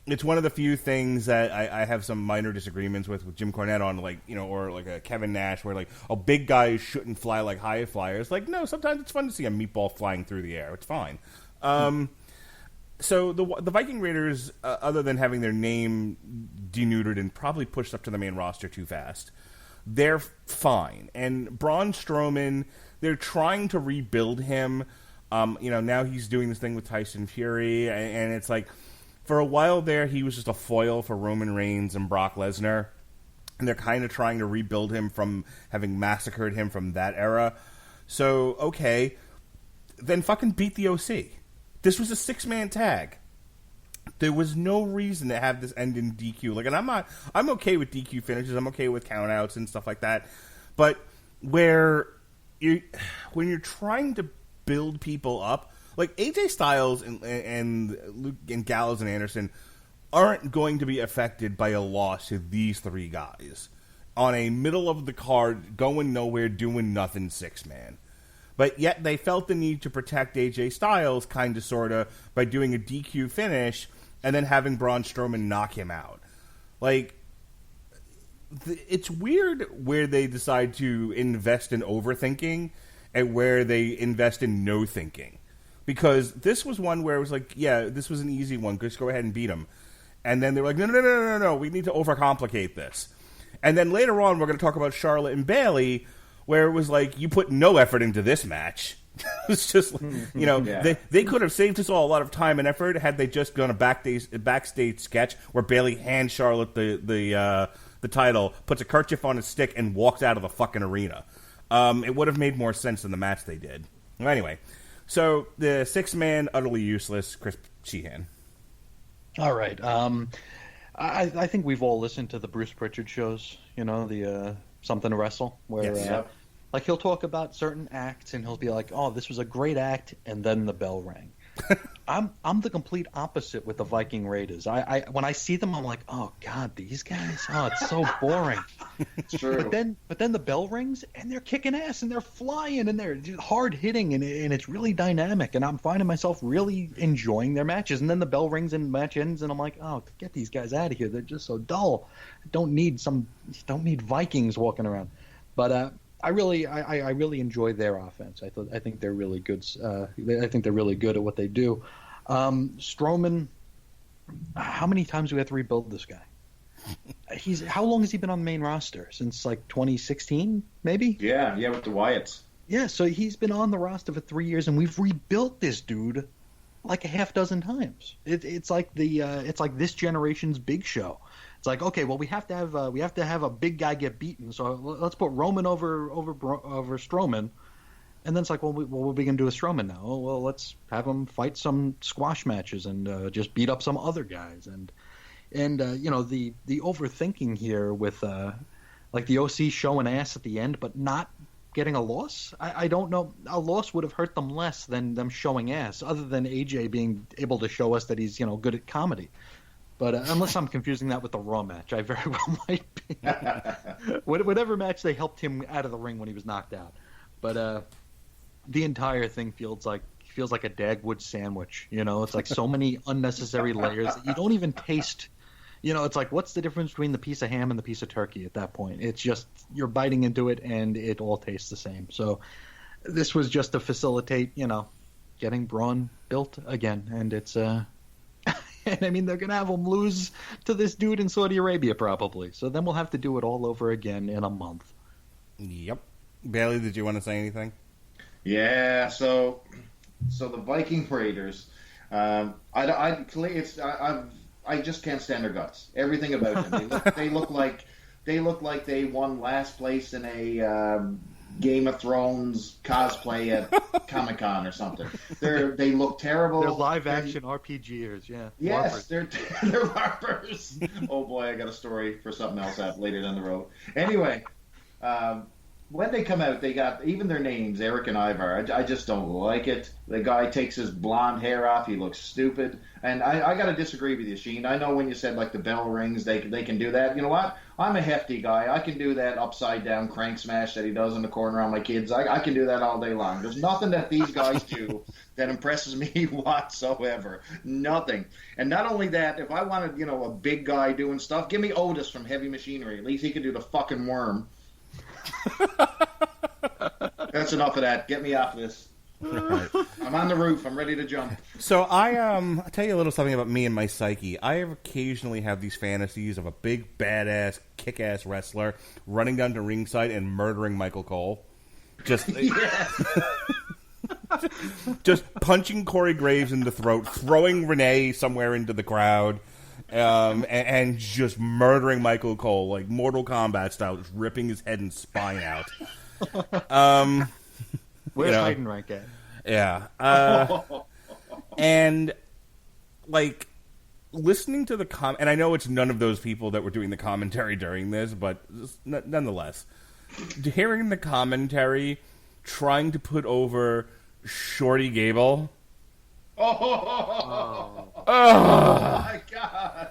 it's one of the few things that I have some minor disagreements with Jim Cornette on, like or like a Kevin Nash, where like big guys shouldn't fly like high flyers. Like no, sometimes it's fun to see a meatball flying through the air. It's fine. So the Viking Raiders, other than having their name denuded and probably pushed up to the main roster too fast, they're fine. And Braun Strowman, they're trying to rebuild him. Now he's doing this thing with Tyson Fury, and it's like, for a while there, he was just a foil for Roman Reigns and Brock Lesnar. And they're kind of trying to rebuild him from having massacred him from that era. So, okay, then fucking beat the OC. This was a 6-man tag. There was no reason to have this end in DQ. And I'm okay with DQ finishes. I'm okay with countouts and stuff like that. But when you're trying to build people up, like AJ Styles and Luke and Gallows and Anderson aren't going to be affected by a loss to these 3 guys on a middle of the card, going nowhere, doing nothing 6-man. But yet they felt the need to protect AJ Styles, kind of, sort of, by doing a DQ finish and then having Braun Strowman knock him out. Like, it's weird where they decide to invest in overthinking and where they invest in no thinking. Because this was one where it was like, yeah, this was an easy one. Just go ahead and beat him. And then they were like, no, we need to overcomplicate this. And then later on, we're going to talk about Charlotte and Bayley, where it was like, you put no effort into this match. It's just, they could have saved us all a lot of time and effort had they just done a backstage sketch where Bayley hands Charlotte the title, puts a kerchief on his stick, and walks out of the fucking arena. It would have made more sense than the match they did. Well, anyway, so the 6-man, utterly useless, Chris Sheehan. All right. I think we've all listened to the Bruce Pritchard shows, the Something to Wrestle, where Yes. like he'll talk about certain acts and he'll be like, "Oh, this was a great act," and then the bell rang. I'm the complete opposite with the Viking Raiders. I when I see them, I'm like, "Oh God, these guys! Oh, it's so boring." It's true. But then the bell rings and they're kicking ass and they're flying and they're hard hitting and it's really dynamic and I'm finding myself really enjoying their matches. And then the bell rings and the match ends and I'm like, "Oh, get these guys out of here! They're just so dull. Don't need Vikings walking around." But I really enjoy their offense. I think they're really good. I think they're really good at what they do. Strowman, how many times do we have to rebuild this guy? How long has he been on the main roster? Since like 2016, maybe? Yeah, with the Wyatts. Yeah, so he's been on the roster for 3 years, and we've rebuilt this dude like a half dozen times. It's like this generation's Big Show. It's like, okay, well, we have to have a big guy get beaten, so let's put Roman over Strowman, and then it's like, well, what are we gonna do with Strowman now? Oh, well, let's have him fight some squash matches and just beat up some other guys, and the overthinking here with like the OC showing ass at the end, but not getting a loss. I don't know. A loss would have hurt them less than them showing ass, other than AJ being able to show us that he's good at comedy. But unless I'm confusing that with the Raw match, I very well might be. Whatever match they helped him out of the ring when he was knocked out. But the entire thing feels like a Dagwood sandwich. It's like so many unnecessary layers that you don't even taste. It's like, what's the difference between the piece of ham and the piece of turkey at that point? It's just you're biting into it and it all tastes the same. So this was just to facilitate, getting Braun built again, and it's And I mean, they're going to have him lose to this dude in Saudi Arabia probably. So then we'll have to do it all over again in a month. Yep. Bailey, did you want to say anything? Yeah. So the Viking Raiders. I just can't stand their guts. Everything about them. They look like they won last place in a Game of Thrones cosplay at Comic-Con or something. They look terrible. They're live-action RPGers, yeah. Yes, they're LARPers. Oh boy, I got a story for something else out later down the road. Anyway, when they come out, they got even their names, Eric and Ivar. I just don't like it. The guy takes his blonde hair off. He looks stupid. And I got to disagree with you, Sheen. I know when you said like the bell rings, they can do that. You know what? I'm a hefty guy. I can do that upside down crank smash that he does in the corner on my kids. I can do that all day long. There's nothing that these guys do that impresses me whatsoever. Nothing. And not only that, if I wanted, a big guy doing stuff, give me Otis from Heavy Machinery. At least he can do the fucking worm. That's enough of that. Get me off this. Right. I'm on the roof. I'm ready to jump. So I'll tell you a little something about me and my psyche. I occasionally have these fantasies of a big, badass, kick-ass wrestler running down to ringside and murdering Michael Cole. Just, just punching Corey Graves in the throat, throwing Renee somewhere into the crowd, and just murdering Michael Cole, like Mortal Kombat style, just ripping his head and spine out. Where's Heidenreich at? Yeah. And, like, listening to the and I know it's none of those people that were doing the commentary during this, but nonetheless, hearing the commentary trying to put over Shorty Gable. Oh my God.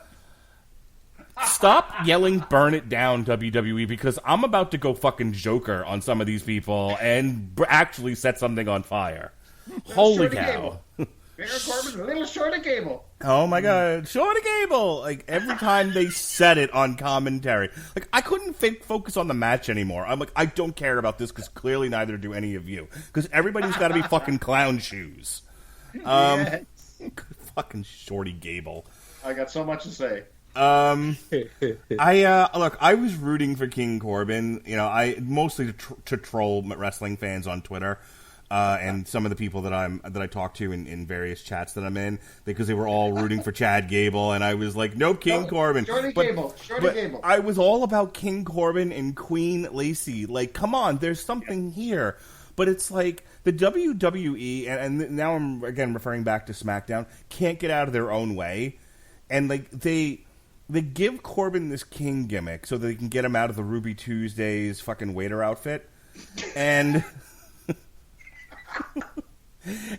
Stop yelling "burn it down" WWE, because I'm about to go fucking Joker on some of these people and actually set something on fire. Holy cow. Baron Corbin, little Shorty Gable. Oh my God, Shorty Gable! Like, every time they said it on commentary, like, I couldn't focus on the match anymore. I'm like, I don't care about this because clearly neither do any of you. Because everybody's got to be fucking clown shoes. Yes. Fucking Shorty Gable. I got so much to say. I was rooting for King Corbin. You know, I mostly to troll wrestling fans on Twitter. And some of the people that I talk to in various chats that I'm in, because they were all rooting for Chad Gable, and I was like, no, King Corbin. Shorty Gable. I was all about King Corbin and Queen Lacey. Like, come on, there's something here. But it's like the WWE, and now I'm again referring back to SmackDown, can't get out of their own way, and like they give Corbin this King gimmick so that they can get him out of the Ruby Tuesdays fucking waiter outfit, and.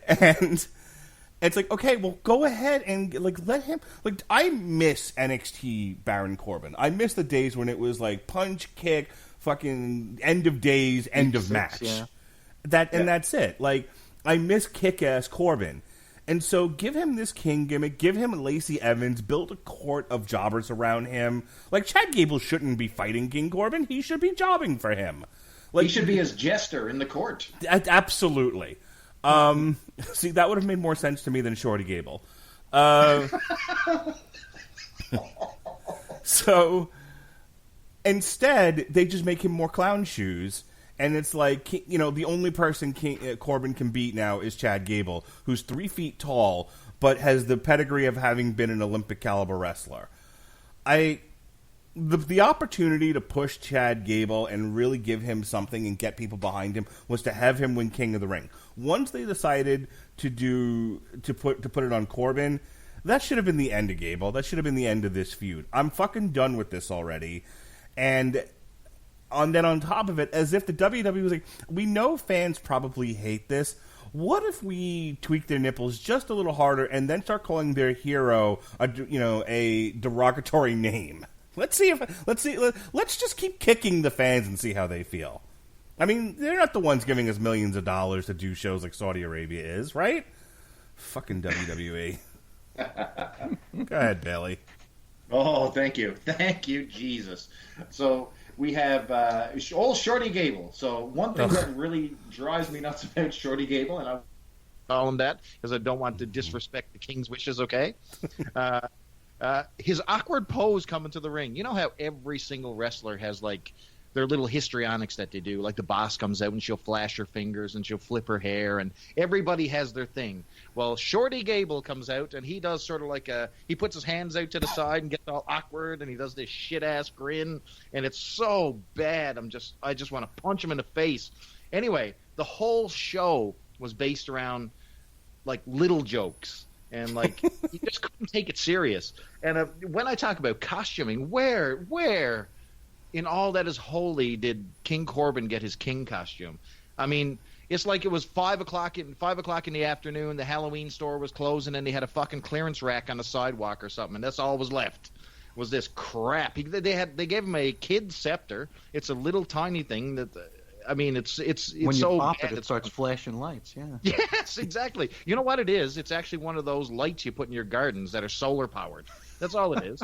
And it's like, okay, well, go ahead and like let him. Like, I miss NXT Baron Corbin. I miss the days when it was like punch, kick, fucking end of days, end of match. Yeah. And that's it. Like, I miss kick-ass Corbin. And so give him this King gimmick, give him Lacey Evans, build a court of jobbers around him. Like, Chad Gable shouldn't be fighting King Corbin. He should be jobbing for him. Like, he should be his jester in the court. Absolutely. See, that would have made more sense to me than Shorty Gable. So instead, they just make him more clown shoes. And it's like, you know, the only person Corbin can beat now is Chad Gable, who's 3 feet tall, but has the pedigree of having been an Olympic caliber wrestler. The opportunity to push Chad Gable and really give him something and get people behind him was to have him win King of the Ring. Once they decided to put it on Corbin, that should have been the end of Gable. That should have been the end of this feud. I'm fucking done with this already. And on top of it, as if the WWE was like, we know fans probably hate this. What if we tweak their nipples just a little harder and then start calling their hero a derogatory name? Let's just keep kicking the fans and see how they feel. I mean, they're not the ones giving us millions of dollars to do shows like Saudi Arabia is, right? Fucking WWE. Go ahead, Bailey. Oh, thank you. Thank you, Jesus. So we have old Shorty Gable. So one thing that really drives me nuts about Shorty Gable, and I call him that because I don't want to disrespect the King's wishes, okay? His awkward pose coming to the ring. You know how every single wrestler has, like, their little histrionics that they do. Like, the boss comes out and she'll flash her fingers and she'll flip her hair, and everybody has their thing. Well, Shorty Gable comes out and he does sort of like he puts his hands out to the side and gets all awkward, and he does this shit-ass grin, and it's so bad. I just want to punch him in the face. Anyway, the whole show was based around, like, little jokes. And, like, you just couldn't take it serious. And when I talk about costuming, where in all that is holy did King Corbin get his king costume? I mean, it's like it was 5 o'clock in the afternoon, the Halloween store was closing, and they had a fucking clearance rack on the sidewalk or something, and that's all was left. Was this crap. They gave him a kid scepter. It's a little tiny thing that... I mean, it's when so you pop bad. it starts flashing lights. Yeah. Yes, exactly. You know what it is? It's actually one of those lights you put in your gardens that are solar powered. That's all it is.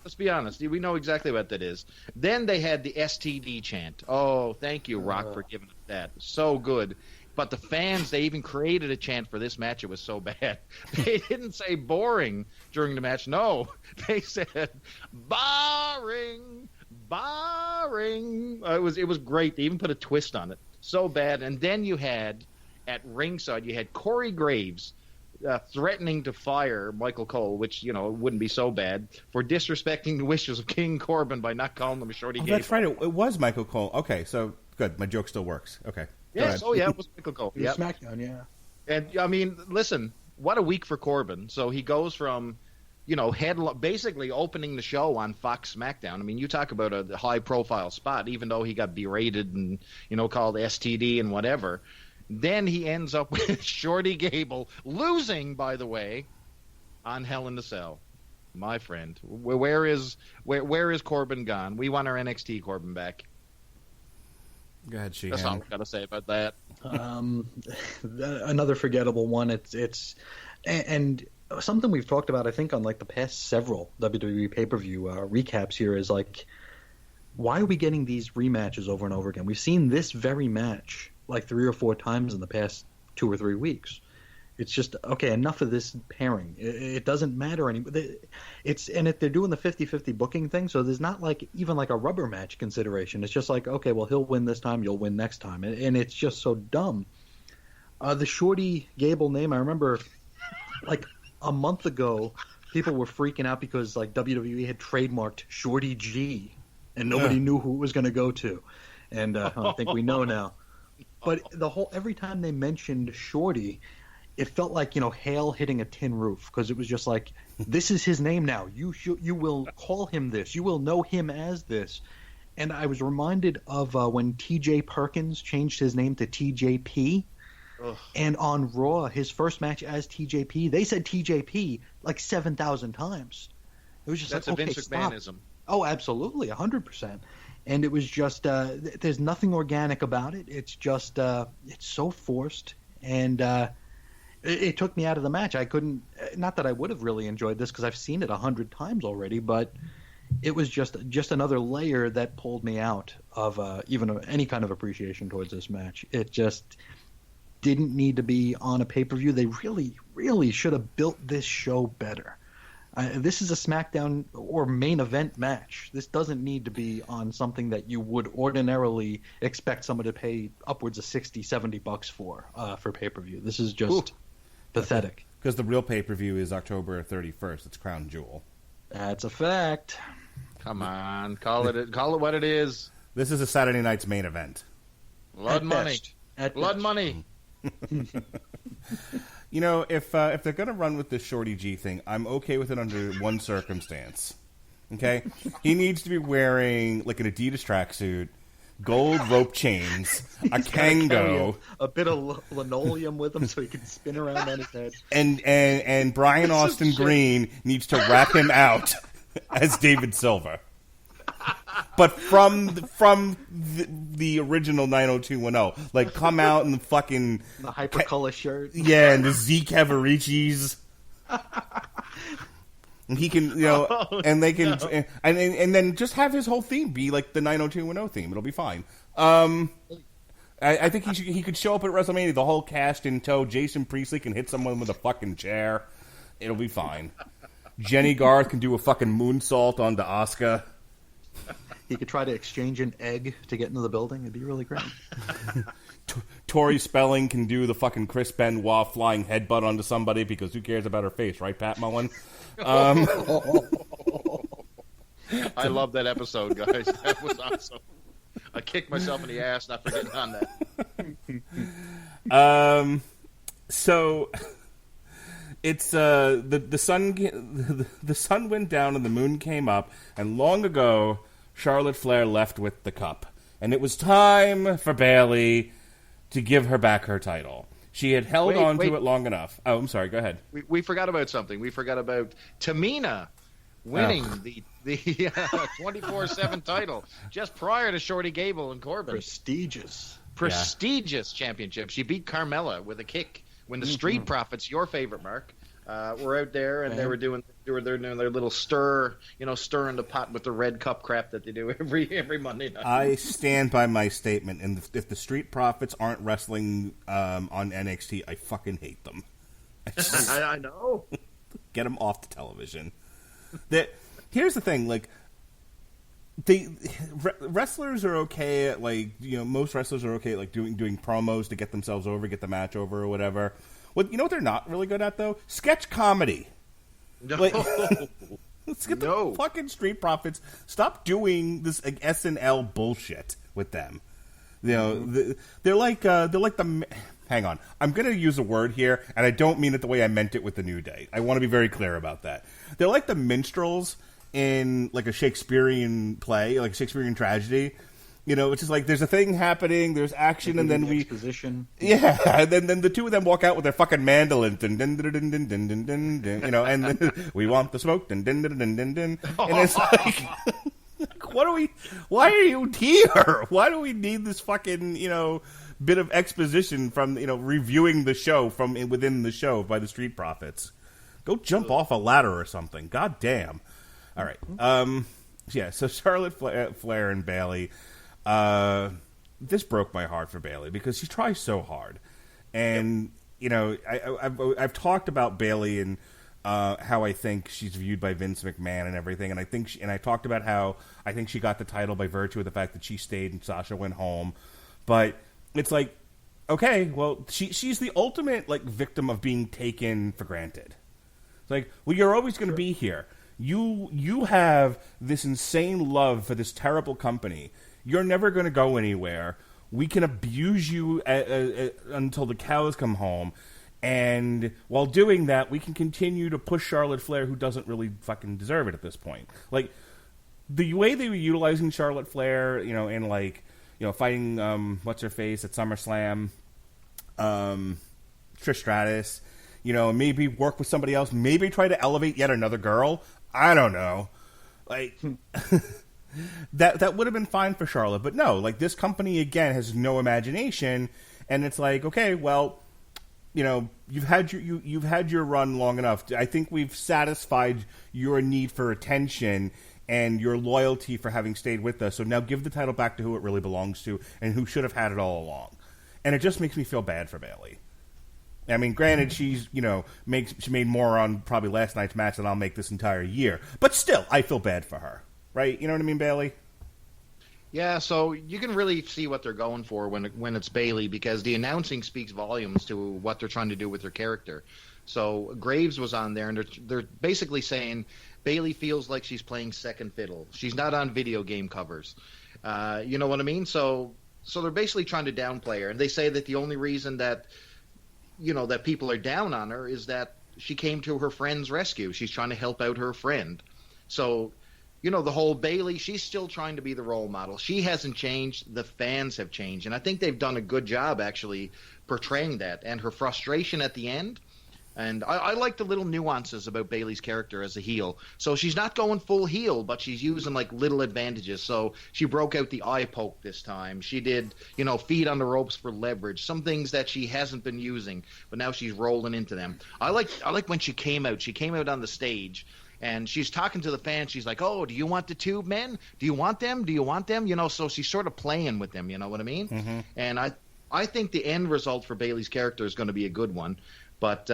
Let's be honest. We know exactly what that is. Then they had the STD chant. Oh, thank you, Rock, for giving us that. So good. But the fans, they even created a chant for this match. It was so bad. They didn't say boring during the match. No, they said boring. It was great. They even put a twist on it. So bad. And then you had, at ringside, you had Corey Graves threatening to fire Michael Cole, which, wouldn't be so bad, for disrespecting the wishes of King Corbin by not calling him a Shorty Gable. That's right. It was Michael Cole. Okay, so good. My joke still works. Okay. Yes. Oh, yeah. It was Michael Cole. Yep. SmackDown, yeah. And, I mean, listen, what a week for Corbin. So he goes from, basically opening the show on Fox SmackDown. I mean, you talk about a high-profile spot, even though he got berated and, called STD and whatever. Then he ends up with Shorty Gable losing, by the way, on Hell in the Cell. My friend, where is Corbin gone? We want our NXT Corbin back. Go ahead, Sheehan. That's all I've got to say about that. Another forgettable one. It's something we've talked about, I think, on like the past several WWE pay-per-view recaps here is like, why are we getting these rematches over and over again? We've seen this very match like 3 or 4 times in the past 2 or 3 weeks. It's just, okay, enough of this pairing. It doesn't matter anymore. And if they're doing the 50-50 booking thing, so there's not like even like a rubber match consideration. It's just like, okay, well, he'll win this time, you'll win next time. And it's just so dumb. The Shorty Gable name, I remember like a month ago, people were freaking out because like WWE had trademarked Shorty G, and nobody knew who it was going to go to. And I think we know now. But every time they mentioned Shorty, it felt like, hail hitting a tin roof, because it was just like, this is his name now. You will call him this. You will know him as this. And I was reminded of when T.J. Perkins changed his name to TJP. Ugh. And on Raw, his first match as TJP, they said TJP like 7,000 times. It was just that's like, a okay, Vince stop. McMahonism. Oh, absolutely, 100%. And it was just, there's nothing organic about it. It's just, it's so forced. And it took me out of the match. I couldn't, not that I would have really enjoyed this because I've seen it 100 times already, but it was just another layer that pulled me out of even any kind of appreciation towards this match. It just didn't need to be on a pay-per-view. They really, really should have built this show better. This is a SmackDown or main event match. This doesn't need to be on something that you would ordinarily expect someone to pay upwards of $60-$70 for pay-per-view. This is just pathetic. Because the real pay-per-view is October 31st. It's Crown Jewel. That's a fact. Come on, call it what it is. This is a Saturday night's main event. Blood money. Blood best. money. If they're going to run with this Shorty G thing, I'm okay with it under one circumstance. Okay? He needs to be wearing like an Adidas tracksuit, gold rope chains, a Kango, a bit of linoleum with him so he can spin around on his head. And Brian Austin Green needs to wrap him out as David Silver. But from the original 90210, like come out in the fucking the hypercolor shirt, and the Zeke Cavaricis, and he can, and they can, and then just have his whole theme be like the 90210 theme. It'll be fine. I think he could show up at WrestleMania, the whole cast in tow. Jason Priestley can hit someone with a fucking chair. It'll be fine. Jenny Garth can do a fucking moonsault onto Asuka. He could try to exchange an egg to get into the building. It'd be really great. Tori Spelling can do the fucking Chris Benoit flying headbutt onto somebody because who cares about her face, right, Pat Mullen? I love that episode, guys. That was awesome. I kicked myself in the ass not forgetting on that. So it's the sun went down and the moon came up, and long ago Charlotte Flair left with the cup, and it was time for Bayley to give her back her title. She had held on to it long enough. Oh, I'm sorry. Go ahead. We forgot about something. We forgot about Tamina winning the 24/7 title just prior to Shorty Gable and Corbin. Prestigious Championship. She beat Carmella with a kick when the Street Profits, your favorite, Mark, were out there, and they were doing their little stirring the pot with the red cup crap that they do every Monday night. I stand by my statement, and if the Street Profits aren't wrestling on NXT, I fucking hate them. I know. Get them off the television. Here's the thing, like, wrestlers are okay at, like, most wrestlers are okay at, like, doing promos to get themselves over, get the match over, or whatever. What they're not really good at, though? Sketch comedy. No. Like, let's get the fucking Street Profits. Stop doing this, like, SNL bullshit with them. They're like the. Hang on, I'm going to use a word here, and I don't mean it the way I meant it with the New Day. I want to be very clear about that. They're like the minstrels in, like, a Shakespearean play, like a Shakespearean tragedy. It's just like there's a thing happening, there's action, and then exposition. Yeah, and then the two of them walk out with their fucking mandolins, and and we want the smoke, and it's like, why are you here? Why do we need this fucking, bit of exposition from, reviewing the show from within the show by the Street Profits? Go jump off a ladder or something. God damn. All right. Yeah, so Charlotte Flair and Bayley. This broke my heart for Bayley because she tries so hard, and I've talked about Bayley and how I think she's viewed by Vince McMahon and everything, and I talked about how I think she got the title by virtue of the fact that she stayed and Sasha went home, but it's like, okay, well, she's the ultimate, like, victim of being taken for granted. It's like, well, you're always going to be here. You have this insane love for this terrible company. You're never going to go anywhere. We can abuse you until the cows come home. And while doing that, we can continue to push Charlotte Flair, who doesn't really fucking deserve it at this point. Like, the way they were utilizing Charlotte Flair, in, like, fighting, what's-her-face at SummerSlam, Trish Stratus, maybe work with somebody else, maybe try to elevate yet another girl. I don't know. Like, that would have been fine for Charlotte, but no, like, this company, again, has no imagination, and it's like, okay, well, you've had your run long enough. I think we've satisfied your need for attention and your loyalty for having stayed with us, so now give the title back to who it really belongs to and who should have had it all along. And it just makes me feel bad for Bayley. I mean, granted, she made more on probably last night's match than I'll make this entire year. But still, I feel bad for her. Right? You know what I mean, Bayley? Yeah, so you can really see what they're going for when it's Bayley, because the announcing speaks volumes to what they're trying to do with their character. So Graves was on there, and they're basically saying Bayley feels like she's playing second fiddle. She's not on video game covers. You know what I mean? So they're basically trying to downplay her, and they say that the only reason that that people are down on her is that she came to her friend's rescue. She's trying to help out her friend. So, the whole Bayley, she's still trying to be the role model. She hasn't changed. The fans have changed. And I think they've done a good job, actually, portraying that. And her frustration at the end. And I like the little nuances about Bayley's character as a heel. So she's not going full heel, but she's using, like, little advantages. So she broke out the eye poke this time. She did, feet on the ropes for leverage. Some things that she hasn't been using, but now she's rolling into them. I like when she came out. She came out on the stage, and she's talking to the fans. She's like, oh, do you want the tube men? Do you want them? Do you want them? So she's sort of playing with them, you know what I mean? Mm-hmm. And I think the end result for Bayley's character is going to be a good one. But,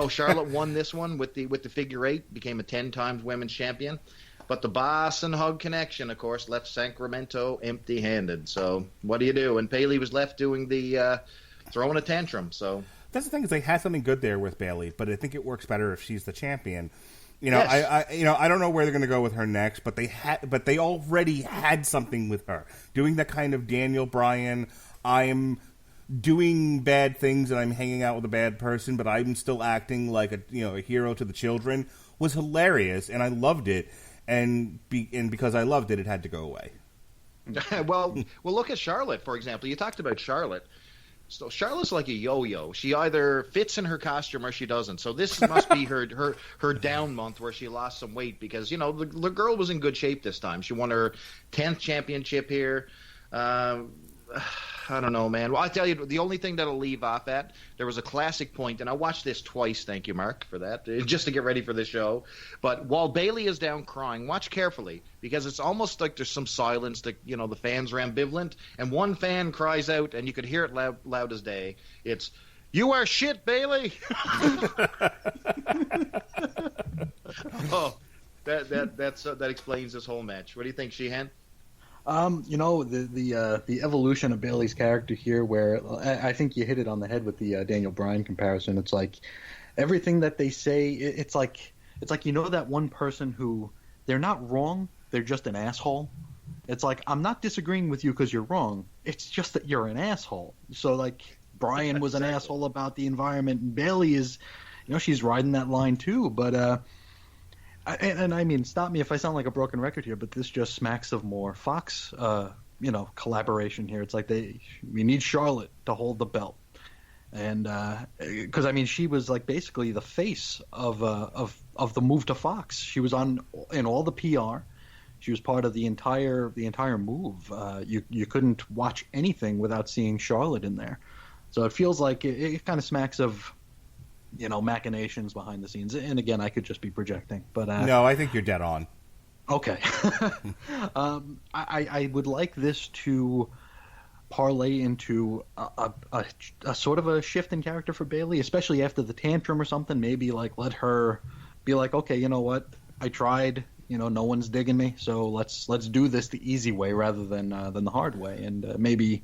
Charlotte won this one with the figure eight, became a 10 times women's champion. But the Boss and Hug connection, of course, left Sacramento empty-handed. So what do you do? And Bayley was left doing the throwing a tantrum. So that's the thing, is they had something good there with Bayley, but I think it works better if she's the champion. Yes. I don't know where they're going to go with her next, but they already had something with her doing that kind of Daniel Bryan. I'm doing bad things and I'm hanging out with a bad person, but I'm still acting like a hero to the children, was hilarious, and I loved it. And because I loved it, it had to go away. Well, look at Charlotte, for example. You talked about Charlotte. So Charlotte's like a yo-yo. She either fits in her costume or she doesn't. So this must be her down month where she lost some weight, because the girl was in good shape this time. She won her 10th championship here. I don't know, man. Well, I tell you, the only thing that'll leave off at, there was a classic point, and I watched this twice. Thank you, Mark, for that, just to get ready for the show. But while Bailey is down crying, watch carefully, because it's almost like there's some silence. That the fans are ambivalent, and one fan cries out, and you could hear it loud as day. It's, "You are shit, Bailey." Oh, that explains this whole match. What do you think, Sheehan? The evolution of Bailey's character here, where I think you hit it on the head with the Daniel Bryan comparison. It's like everything that they say. It's like that one person who they're not wrong. They're just an asshole. It's like, I'm not disagreeing with you because you're wrong. It's just that you're an asshole. So like Bryan was an asshole about the environment, and Bailey is, she's riding that line too. But and I mean, stop me if I sound like a broken record here, but this just smacks of more Fox, collaboration here. It's like we need Charlotte to hold the belt, and because I mean, she was like basically the face of the move to Fox. She was in all the PR. She was part of the entire move. You couldn't watch anything without seeing Charlotte in there. So it feels like it kind of smacks of machinations behind the scenes. And again, I could just be projecting, but no, I think you're dead on. Okay. I would like this to parlay into a sort of a shift in character for Bailey, especially after the tantrum or something. Maybe like let her be like, okay, you know what? I tried. No one's digging me, so let's do this the easy way rather than the hard way, and maybe.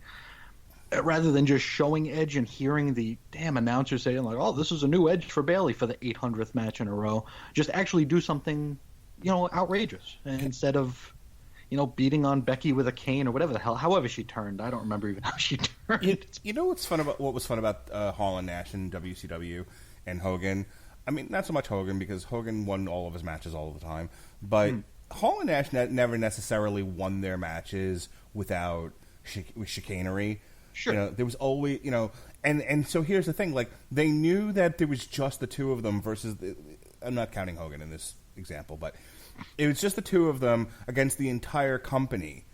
Rather than just showing Edge and hearing the damn announcer saying like, "Oh, this is a new Edge for Bailey for the 800th match in a row," just actually do something, outrageous instead of, beating on Becky with a cane or whatever the hell. However she turned, I don't remember even how she turned. What was fun about Hall and Nash and WCW and Hogan? I mean, not so much Hogan because Hogan won all of his matches all the time, but Hall and Nash never necessarily won their matches without chicanery. Sure. There was always, and so here's the thing, like, they knew that there was just the two of them versus, I'm not counting Hogan in this example, but it was just the two of them against the entire company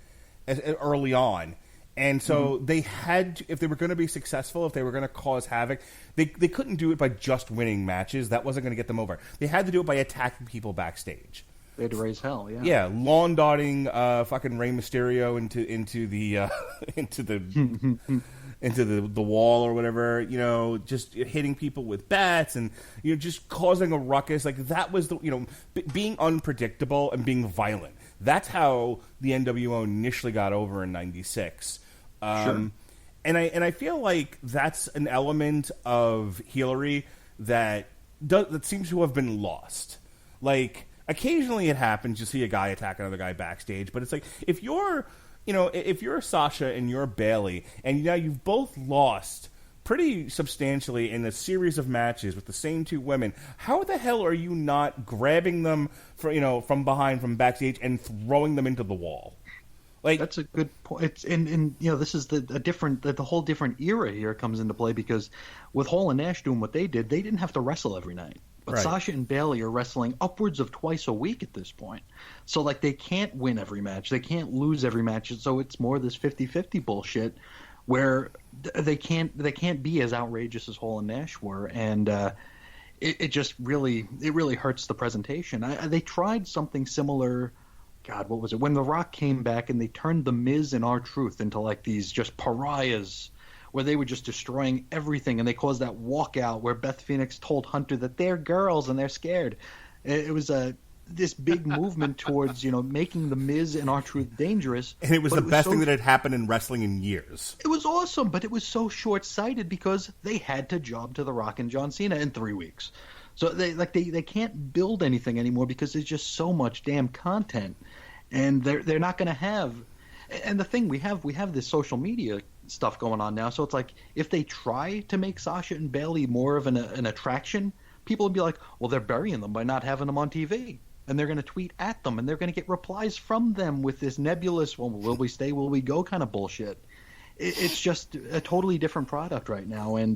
early on. And so they had to, if they were going to be successful, if they were going to cause havoc, they couldn't do it by just winning matches. That wasn't going to get them over. They had to do it by attacking people backstage. They had to raise hell, yeah. Yeah, lawn darting fucking Rey Mysterio into the wall or whatever. Just hitting people with bats and just causing a ruckus. Like that was being unpredictable and being violent. That's how the NWO initially got over in '96. Sure. And I feel like that's an element of heelery that seems to have been lost. Like. Occasionally it happens, you see a guy attack another guy backstage, but it's like, if you're Sasha and you're Bailey, and now you've both lost pretty substantially in a series of matches with the same two women, how the hell are you not grabbing them from behind, from backstage, and throwing them into the wall? Like, that's a good point. It's this is the whole different era here comes into play, because with Hall and Nash doing what they didn't have to wrestle every night. But right. Sasha and Bailey are wrestling upwards of twice a week at this point. So, like, they can't win every match. They can't lose every match. So it's more this 50-50 bullshit where they can't be as outrageous as Hall and Nash were. And it just really hurts the presentation. They tried something similar. God, what was it? When The Rock came back and they turned The Miz and R-Truth into, like, these just pariahs where they were just destroying everything, and they caused that walkout where Beth Phoenix told Hunter that they're girls and they're scared. It was this big movement towards making The Miz and R-Truth dangerous. And it was the best thing that had happened in wrestling in years. It was awesome, but it was so short-sighted because they had to job to The Rock and John Cena in 3 weeks. So they can't build anything anymore because there's just so much damn content, and they're not going to have. And the thing we have this social media stuff going on now, so it's like if they try to make Sasha and Bailey more of an attraction, people would be like, well, they're burying them by not having them on TV, and they're going to tweet at them, and they're going to get replies from them with this nebulous, well, will we stay, will we go kind of bullshit. It's just a totally different product right now, and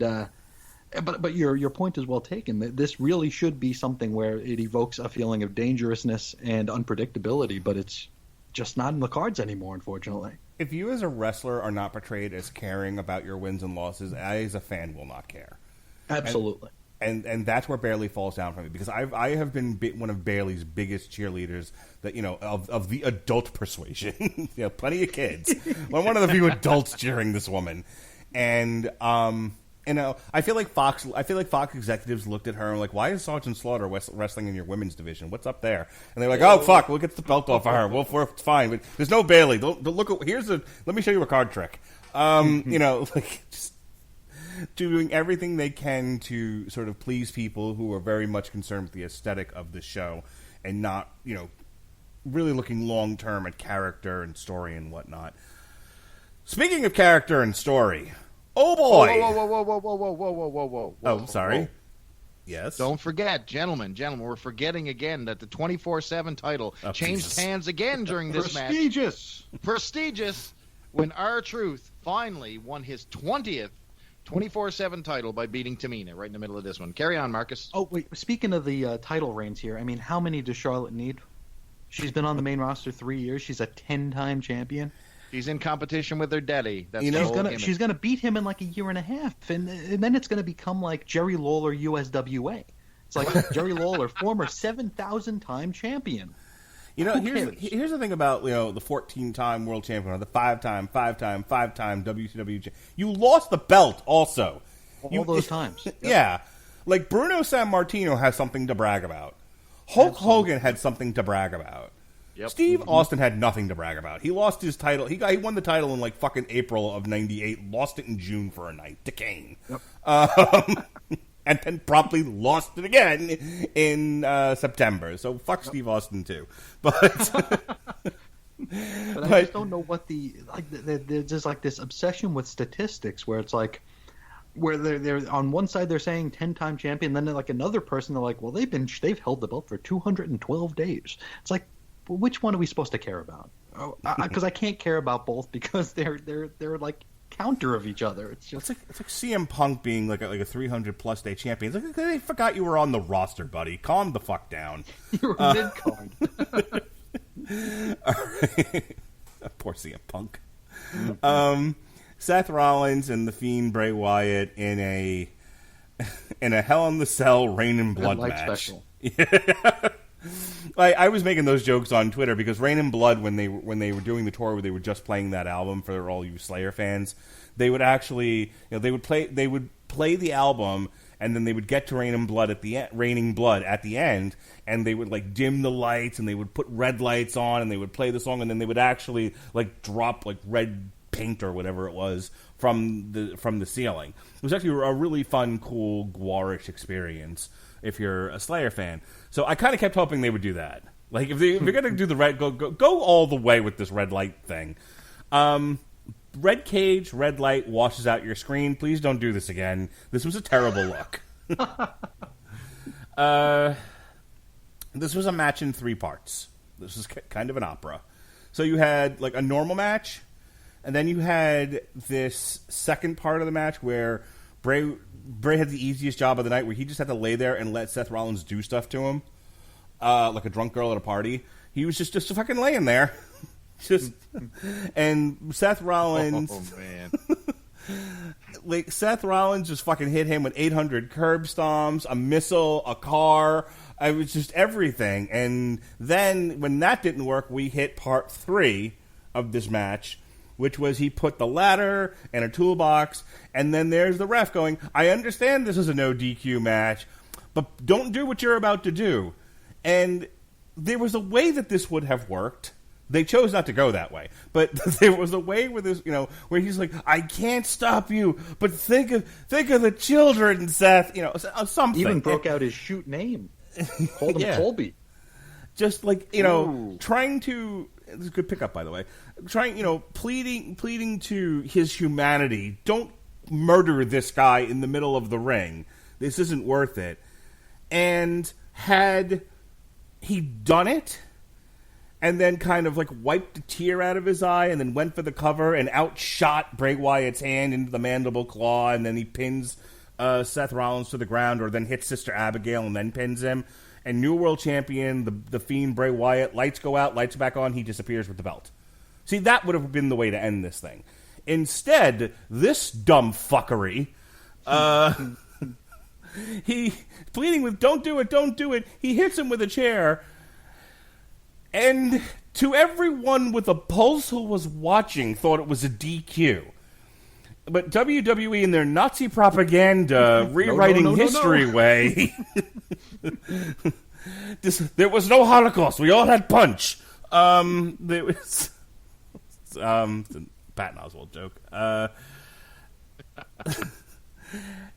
but your point is well taken. This really should be something where it evokes a feeling of dangerousness and unpredictability, but it's just not in the cards anymore, unfortunately. If you as a wrestler are not portrayed as caring about your wins and losses, I as a fan will not care. Absolutely. And that's where Bailey falls down for me, because I have been one of Bailey's biggest cheerleaders, that of the adult persuasion. Plenty of kids. I'm one of the few adults cheering this woman, and I feel like Fox executives looked at her and like, why is Sergeant Slaughter wrestling in your women's division? What's up there? And they're like, oh fuck, we'll get the belt off of her. It's fine, but there's no Bailey. Don't look at let me show you a card trick. Just doing everything they can to sort of please people who are very much concerned with the aesthetic of the show, and not, really looking long term at character and story and whatnot. Speaking of character and story, oh boy! Whoa! Oh, sorry. Whoa. Yes. Don't forget, gentlemen, we're forgetting again that the 24/7 title changed hands again during this match. Prestigious. When R-Truth finally won his 20th 24/7 title by beating Tamina right in the middle of this one. Carry on, Marcus. Oh, wait. Speaking of the title reigns here, I mean, how many does Charlotte need? She's been on the main roster 3 years. She's a 10-time champion. She's in competition with her daddy. That's she's gonna beat him in like a year and a half, and then it's gonna become like Jerry Lawler USWA. It's like Jerry Lawler, former 7,000-time champion. Here's the thing about the 14-time world champion, or the 5-time WCW. You lost the belt also. All those times. Yep. Yeah, like Bruno Sammartino has something to brag about. Hulk Hogan had something to brag about. Yep. Steve Austin had nothing to brag about. He lost his title. He won the title in like fucking April of '98. Lost it in June for a night to Kane. Yep. And then promptly lost it again in September. So fuck Steve Austin too. But I just don't know what there's just like this obsession with statistics where it's like, where they're on one side they're saying 10-time champion, then they're like another person they're like, well they've held the belt for 212 days. It's like, well, which one are we supposed to care about? Because I can't care about both because they're like counter of each other. It's just it's like CM Punk being like a 300+ day champion. It's like, they forgot you were on the roster, buddy. Calm the fuck down. You were mid-card. All right. Poor CM Punk. Seth Rollins and the Fiend Bray Wyatt in a Hell in the Cell Rain and Blood match. Special. Yeah. I was making those jokes on Twitter because Rain and Blood, when they were doing the tour where they were just playing that album for all you Slayer fans, they would actually they would play the album, and then they would get to Raining Blood at the end, and they would like dim the lights and they would put red lights on and they would play the song, and then they would actually like drop like red paint or whatever it was from the ceiling. It was actually a really fun, cool, Gwarish experience if you're a Slayer fan. So I kind of kept hoping they would do that. Like if you're going to do the red, go all the way with this red light thing. Red cage, red light washes out your screen. Please don't do this again. This was a terrible look. This was a match in 3 parts. This was kind of an opera. So you had like a normal match, and then you had this second part of the match where Bray had the easiest job of the night, where he just had to lay there and let Seth Rollins do stuff to him, like a drunk girl at a party. He was just fucking laying there, and Seth Rollins. Oh man! Like Seth Rollins just fucking hit him with 800 curb stomps, a missile, a car. It was just everything. And then when that didn't work, we hit part 3 of this match, which was he put the ladder and a toolbox, and then there's the ref going, I understand this is a no DQ match, but don't do what you're about to do. And there was a way that this would have worked. They chose not to go that way. But there was a way where this, where he's like, I can't stop you, but think of the children, Seth, something. Even broke out his shoot name. Called him Colby. Just like, trying to, this is a good pickup, by the way, pleading to his humanity, don't murder this guy in the middle of the ring. This isn't worth it. And had he done it, and then kind of like wiped a tear out of his eye, and then went for the cover and outshot Bray Wyatt's hand into the mandible claw, and then he pins Seth Rollins to the ground, or then hits Sister Abigail and then pins him, and new world champion, the Fiend Bray Wyatt, lights go out, lights back on, he disappears with the belt. See, that would have been the way to end this thing. Instead, this dumb fuckery, he pleading with don't do it, he hits him with a chair, and to everyone with a pulse who was watching thought it was a DQ. But WWE in their Nazi propaganda rewriting history way, there was no Holocaust. We all had punch. There was Patton Oswalt joke.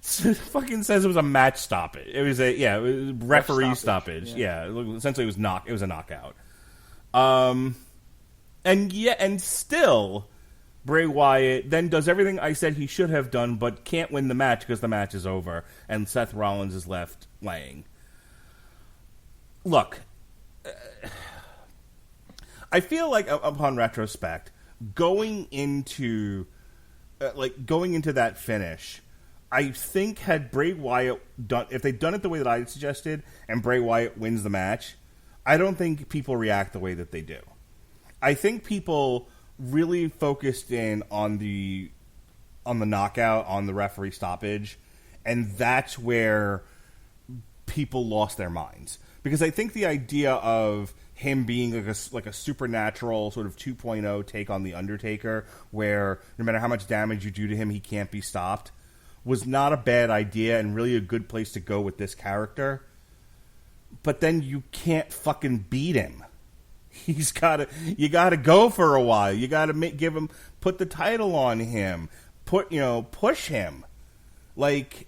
Fucking says it was a match stoppage. It was it was referee stoppage. Yeah, essentially it was a knockout. And still, Bray Wyatt then does everything I said he should have done, but can't win the match because the match is over, and Seth Rollins is left laying. Look, I feel like upon retrospect, going into that finish, I think had Bray Wyatt if they'd done it the way that I suggested, and Bray Wyatt wins the match, I don't think people react the way that they do. I think people really focused in on the knockout, on the referee stoppage, and that's where people lost their minds. Because I think the idea of him being like a supernatural sort of 2.0 take on The Undertaker, where no matter how much damage you do to him, he can't be stopped, was not a bad idea and really a good place to go with this character. But then you can't fucking beat him. You gotta go for a while. You gotta put the title on him, push him, like,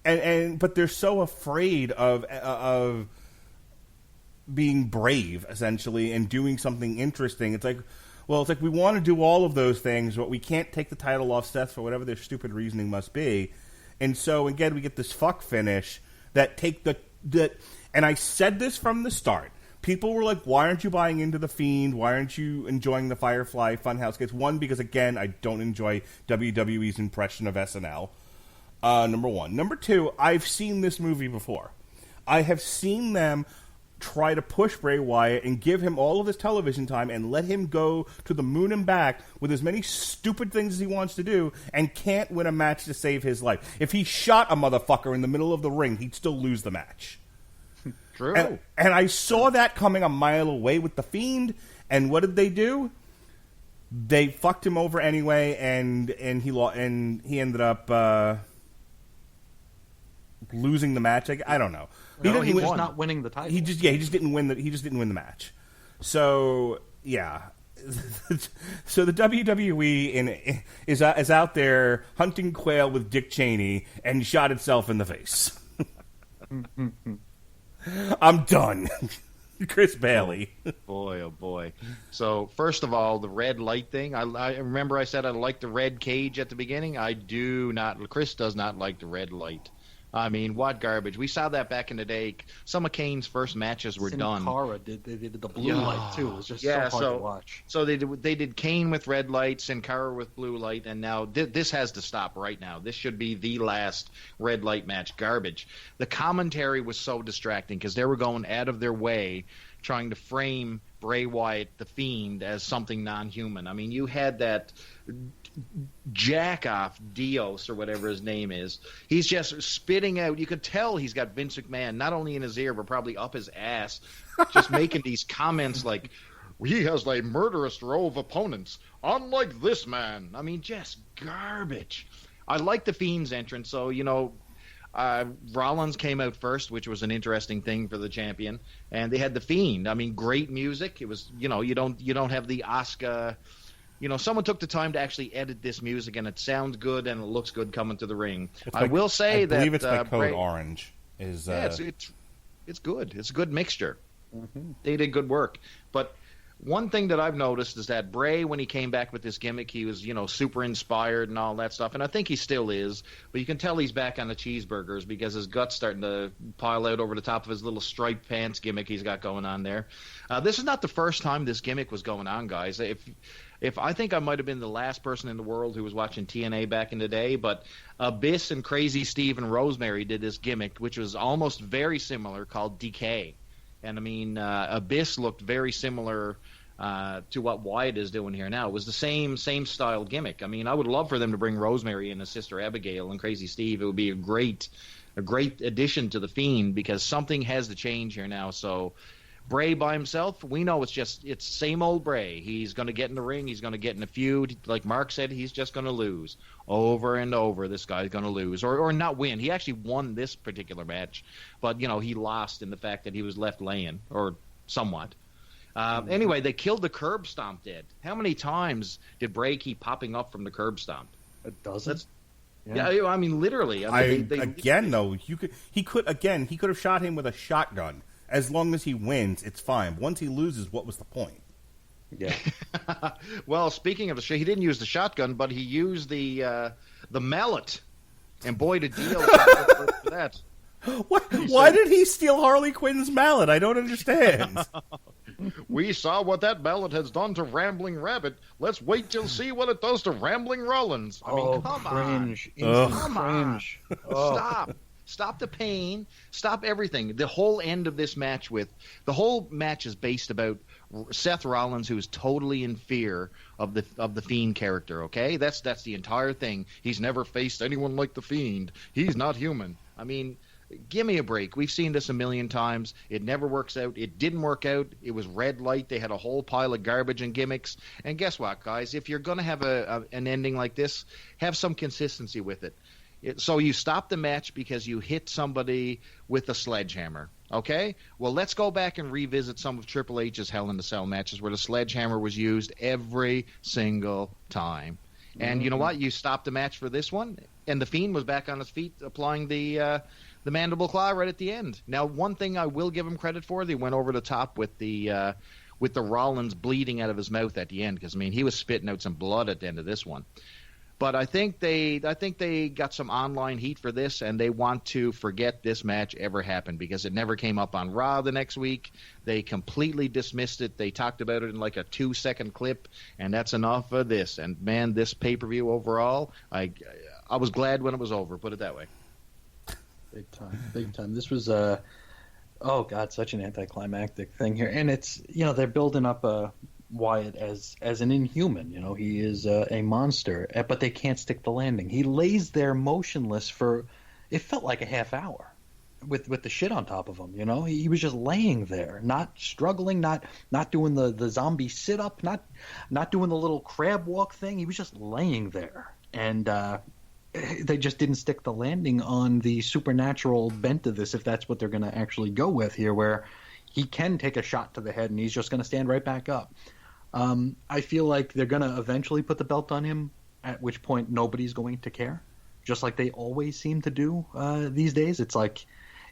but they're so afraid of being brave, essentially, and doing something interesting. It's like we want to do all of those things, but we can't take the title off Seth for whatever their stupid reasoning must be. And so again, we get this fuck finish that and I said this from the start. People were like, why aren't you buying into The Fiend? Why aren't you enjoying the Firefly Funhouse skits? One, because, again, I don't enjoy WWE's impression of SNL. Number one. Number two, I've seen this movie before. I have seen them try to push Bray Wyatt and give him all of his television time and let him go to the moon and back with as many stupid things as he wants to do and can't win a match to save his life. If he shot a motherfucker in the middle of the ring, he'd still lose the match. True. And I saw that coming a mile away with The Fiend, and what did they do? They fucked him over anyway, and he ended up losing the match. I don't know. He was not winning the title. He just didn't win the match. So yeah. So the WWE is out there hunting quail with Dick Cheney and shot itself in the face. I'm done. Chris Bailey. Boy, oh boy. So, first of all, the red light thing. I remember I said I like the red cage at the beginning. Chris does not like the red light. I mean, what garbage. We saw that back in the day. Some of Kane's first matches were done. They did the blue light, too. It was just so hard to watch. So they did Kane with red light, Sin Cara with blue light, and now this has to stop right now. This should be the last red light match. Garbage. The commentary was so distracting because they were going out of their way trying to frame Bray Wyatt, the Fiend, as something non-human. I mean, you had that jack-off Dios or whatever his name is. He's just spitting out. You could tell he's got Vince McMahon not only in his ear but probably up his ass, just making these comments like, he has a murderous row of opponents, unlike this man. I mean, just garbage. I like the Fiend's entrance, so, Rollins came out first, which was an interesting thing for the champion, and they had the Fiend. I mean, great music. It was, you don't have the Asuka. Someone took the time to actually edit this music, and it sounds good and it looks good coming to the ring. I will say that I believe it's by Code Orange. It's good. It's a good mixture. Mm-hmm. They did good work, but one thing that I've noticed is that Bray, when he came back with this gimmick, he was, super inspired and all that stuff, and I think he still is, but you can tell he's back on the cheeseburgers because his gut's starting to pile out over the top of his little striped pants gimmick he's got going on there. This is not the first time this gimmick was going on, guys. if I think I might have been the last person in the world who was watching TNA back in the day, but Abyss and Crazy Steve and Rosemary did this gimmick, which was almost very similar, called Decay. And I mean, Abyss looked very similar to what Wyatt is doing here now. It was the same style gimmick. I mean, I would love for them to bring Rosemary and his sister Abigail and Crazy Steve. It would be a great addition to the Fiend, because something has to change here now. So Bray by himself, we know it's same old Bray. He's going to get in the ring. He's going to get in a feud. Like Mark said, he's just going to lose over and over. This guy's going to lose or not win. He actually won this particular match, but he lost in the fact that he was left laying, or somewhat. Anyway, they killed the curb stomp dead. How many times did Bray keep popping up from the curb stomp? A dozen. Yeah, I mean, literally. He could have shot him with a shotgun. As long as he wins, it's fine. Once he loses, what was the point? Yeah. Well, speaking of he didn't use the shotgun, but he used the mallet, and boy, did deal for that. Why did he steal Harley Quinn's mallet? I don't understand. We saw what that mallet has done to Rambling Rabbit. Let's wait till see what it does to Rambling Rollins. I mean, come cringe. on. Come cringe. On. Stop the pain. Stop everything. The whole end of this match the whole match is based about Seth Rollins, who is totally in fear of the Fiend character. Okay, that's the entire thing. He's never faced anyone like the Fiend. He's not human. I mean, give me a break. We've seen this a million times. It never works out. It didn't work out. It was red light. They had a whole pile of garbage and gimmicks. And guess what, guys? If you're going to have an ending like this, have some consistency with it. So you stop the match because you hit somebody with a sledgehammer. Okay? Well, let's go back and revisit some of Triple H's Hell in a Cell matches where the sledgehammer was used every single time. And you know what? You stopped the match for this one, and the Fiend was back on his feet applying the mandible claw right at the end. Now, one thing I will give him credit for, they went over the top with the Rollins bleeding out of his mouth at the end, because I mean he was spitting out some blood at the end of this one. But I think they got some online heat for this, and they want to forget this match ever happened, because it never came up on Raw the next week. They completely dismissed it. They talked about it in like a 2-second clip, and that's enough of this. And man, this pay-per-view overall, I was glad when it was over. Put it that way. Big time. This was such an anticlimactic thing here, and it's they're building up Wyatt as an inhuman. He is a monster, but they can't stick the landing. He lays there motionless for it felt like a half hour with the shit on top of him. He was just laying there, not struggling, not doing the zombie sit up, not doing the little crab walk thing. He was just laying there, and they just didn't stick the landing on the supernatural bent of this, if that's what they're going to actually go with here, where he can take a shot to the head and he's just going to stand right back up. I feel like they're going to eventually put the belt on him, at which point nobody's going to care, just like they always seem to do these days. It's like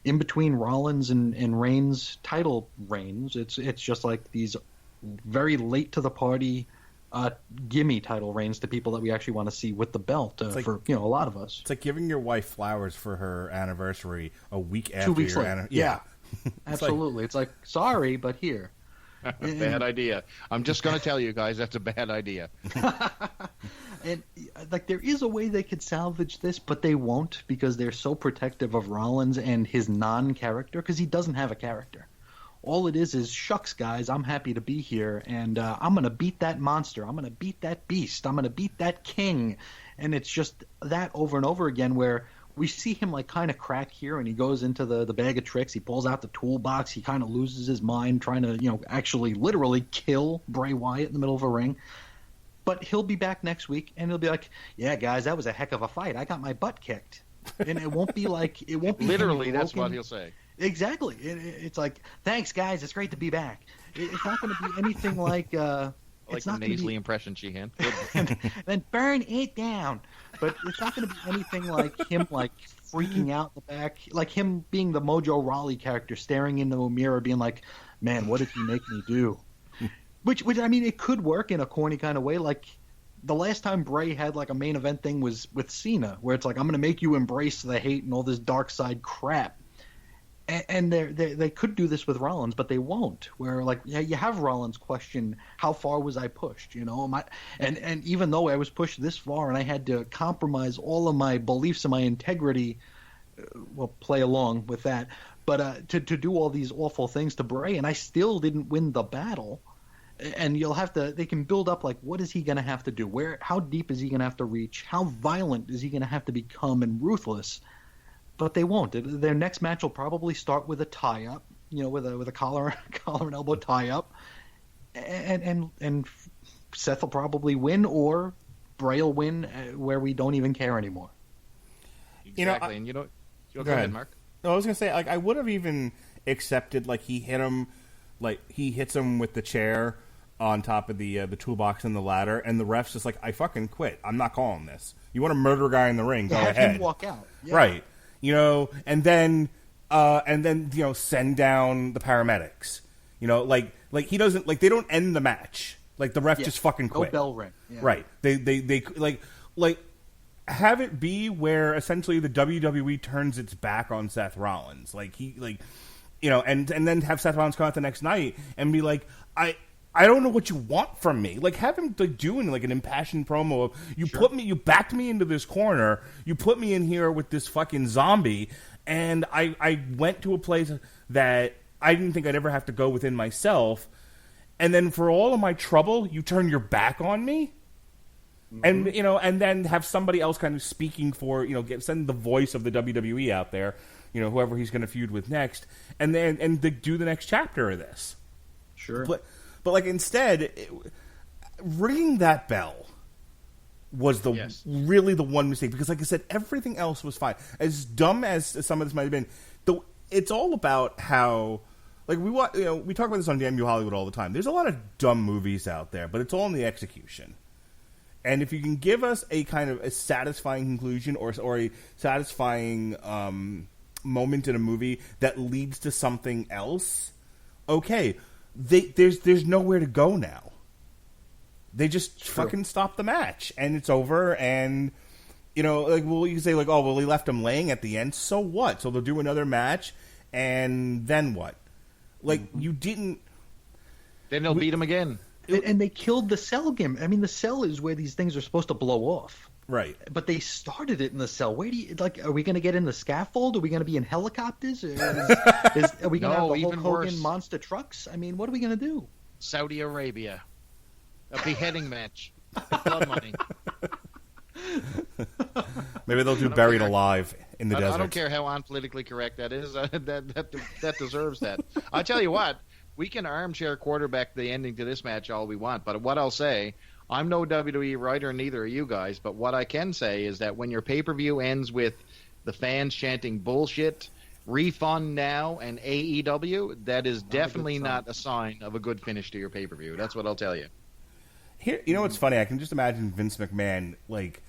in between Rollins and Reigns' title reigns, it's just like these very late to the party gimme title reigns to people that we actually want to see with the belt for a lot of us. It's like giving your wife flowers for her anniversary a week after 2 weeks your later. anniversary. Yeah. Absolutely. It's like, sorry, but here. Bad idea. I'm just going to tell you guys that's a bad idea. And like there is a way they could salvage this, but they won't, because they're so protective of Rollins and his non-character, because he doesn't have a character. All it is shucks, guys, I'm happy to be here, and I'm going to beat that monster. I'm going to beat that beast. I'm going to beat that king. And it's just that over and over again, where we see him like kind of crack here, and he goes into the bag of tricks. He pulls out the toolbox. He kind of loses his mind trying to, actually literally kill Bray Wyatt in the middle of a ring. But he'll be back next week, and he'll be like, yeah, guys, that was a heck of a fight. I got my butt kicked. And it won't be like, it won't be literally, that's what he'll say. Exactly. It's like, thanks, guys. It's great to be back. It's not going to be anything like it's not the nasally impression, Sheehan. Then burn it down. But it's not going to be anything like him like freaking out in the back, like him being the Mojo Rawley character, staring into a mirror, being like, "Man, what did he make me do?" Which I mean, it could work in a corny kind of way. Like the last time Bray had like a main event thing was with Cena, where it's like, "I'm going to make you embrace the hate and all this dark side crap." And they could do this with Rollins, but they won't. Where like you have Rollins question, how far was I pushed? And even though I was pushed this far and I had to compromise all of my beliefs and my integrity, play along with that. But to do all these awful things to Bray, and I still didn't win the battle. And they can build up like, what is he going to have to do? How deep is he going to have to reach? How violent is he going to have to become and ruthless? But they won't. Their next match will probably start with a tie-up, with a collar and elbow tie-up, and Seth will probably win, or Bray will win, where we don't even care anymore. Exactly. Go ahead, Mark. No, I was gonna say, like, I would have even accepted, like, he hits him with the chair on top of the toolbox and the ladder, and the ref's just like, I fucking quit. I'm not calling this. You want to murder a guy in the ring? Go ahead. Have him walk out. Yeah. Right. And then send down the paramedics. Like he doesn't, like, they don't end the match. Like, the ref just fucking quit. No bell ring. Yeah. Right. They like have it be where essentially the WWE turns its back on Seth Rollins. And then have Seth Rollins come out the next night and be like, I don't know what you want from me. Like, have him doing like an impassioned promo of, you backed me into this corner, you put me in here with this fucking zombie, and I went to a place that I didn't think I'd ever have to go within myself, and then for all of my trouble, you turn your back on me? Mm-hmm. And then have somebody else kind of speaking for, send the voice of the WWE out there, whoever he's going to feud with next, and do the next chapter of this. Sure. But like, instead, ringing that bell was really the one mistake, because, like I said, everything else was fine. As dumb as some of this might have been, it's all about how, like, we talk about this on Damn You Hollywood all the time. There's a lot of dumb movies out there, but it's all in the execution. And if you can give us a kind of a satisfying conclusion or a satisfying moment in a movie that leads to something else, okay. There's nowhere to go now. They just fucking stop the match, and it's over. And you can say like, oh well, he left him laying at the end. So what? So they'll do another match, and then what? Like, you didn't. Then they'll beat him again. And they killed the cell game. I mean, the cell is where these things are supposed to blow off. Right. But they started it in the cell. Where do you, like, are we going to get in the scaffold? Are we going to be in helicopters? Are we going to have the Hulk Hogan worse. monster trucks? I mean, what are we going to do? Saudi Arabia. A beheading match. Blood money. Maybe they'll do Buried Alive in the desert. I don't care how unpolitically correct that is. That deserves that. I'll tell you what. We can armchair quarterback the ending to this match all we want, but what I'll say, I'm no WWE writer, neither are you guys, but what I can say is that when your pay-per-view ends with the fans chanting bullshit, refund now, and AEW, that is definitely not a sign of a good finish to your pay-per-view. That's what I'll tell you. Here, what's funny? I can just imagine Vince McMahon, like,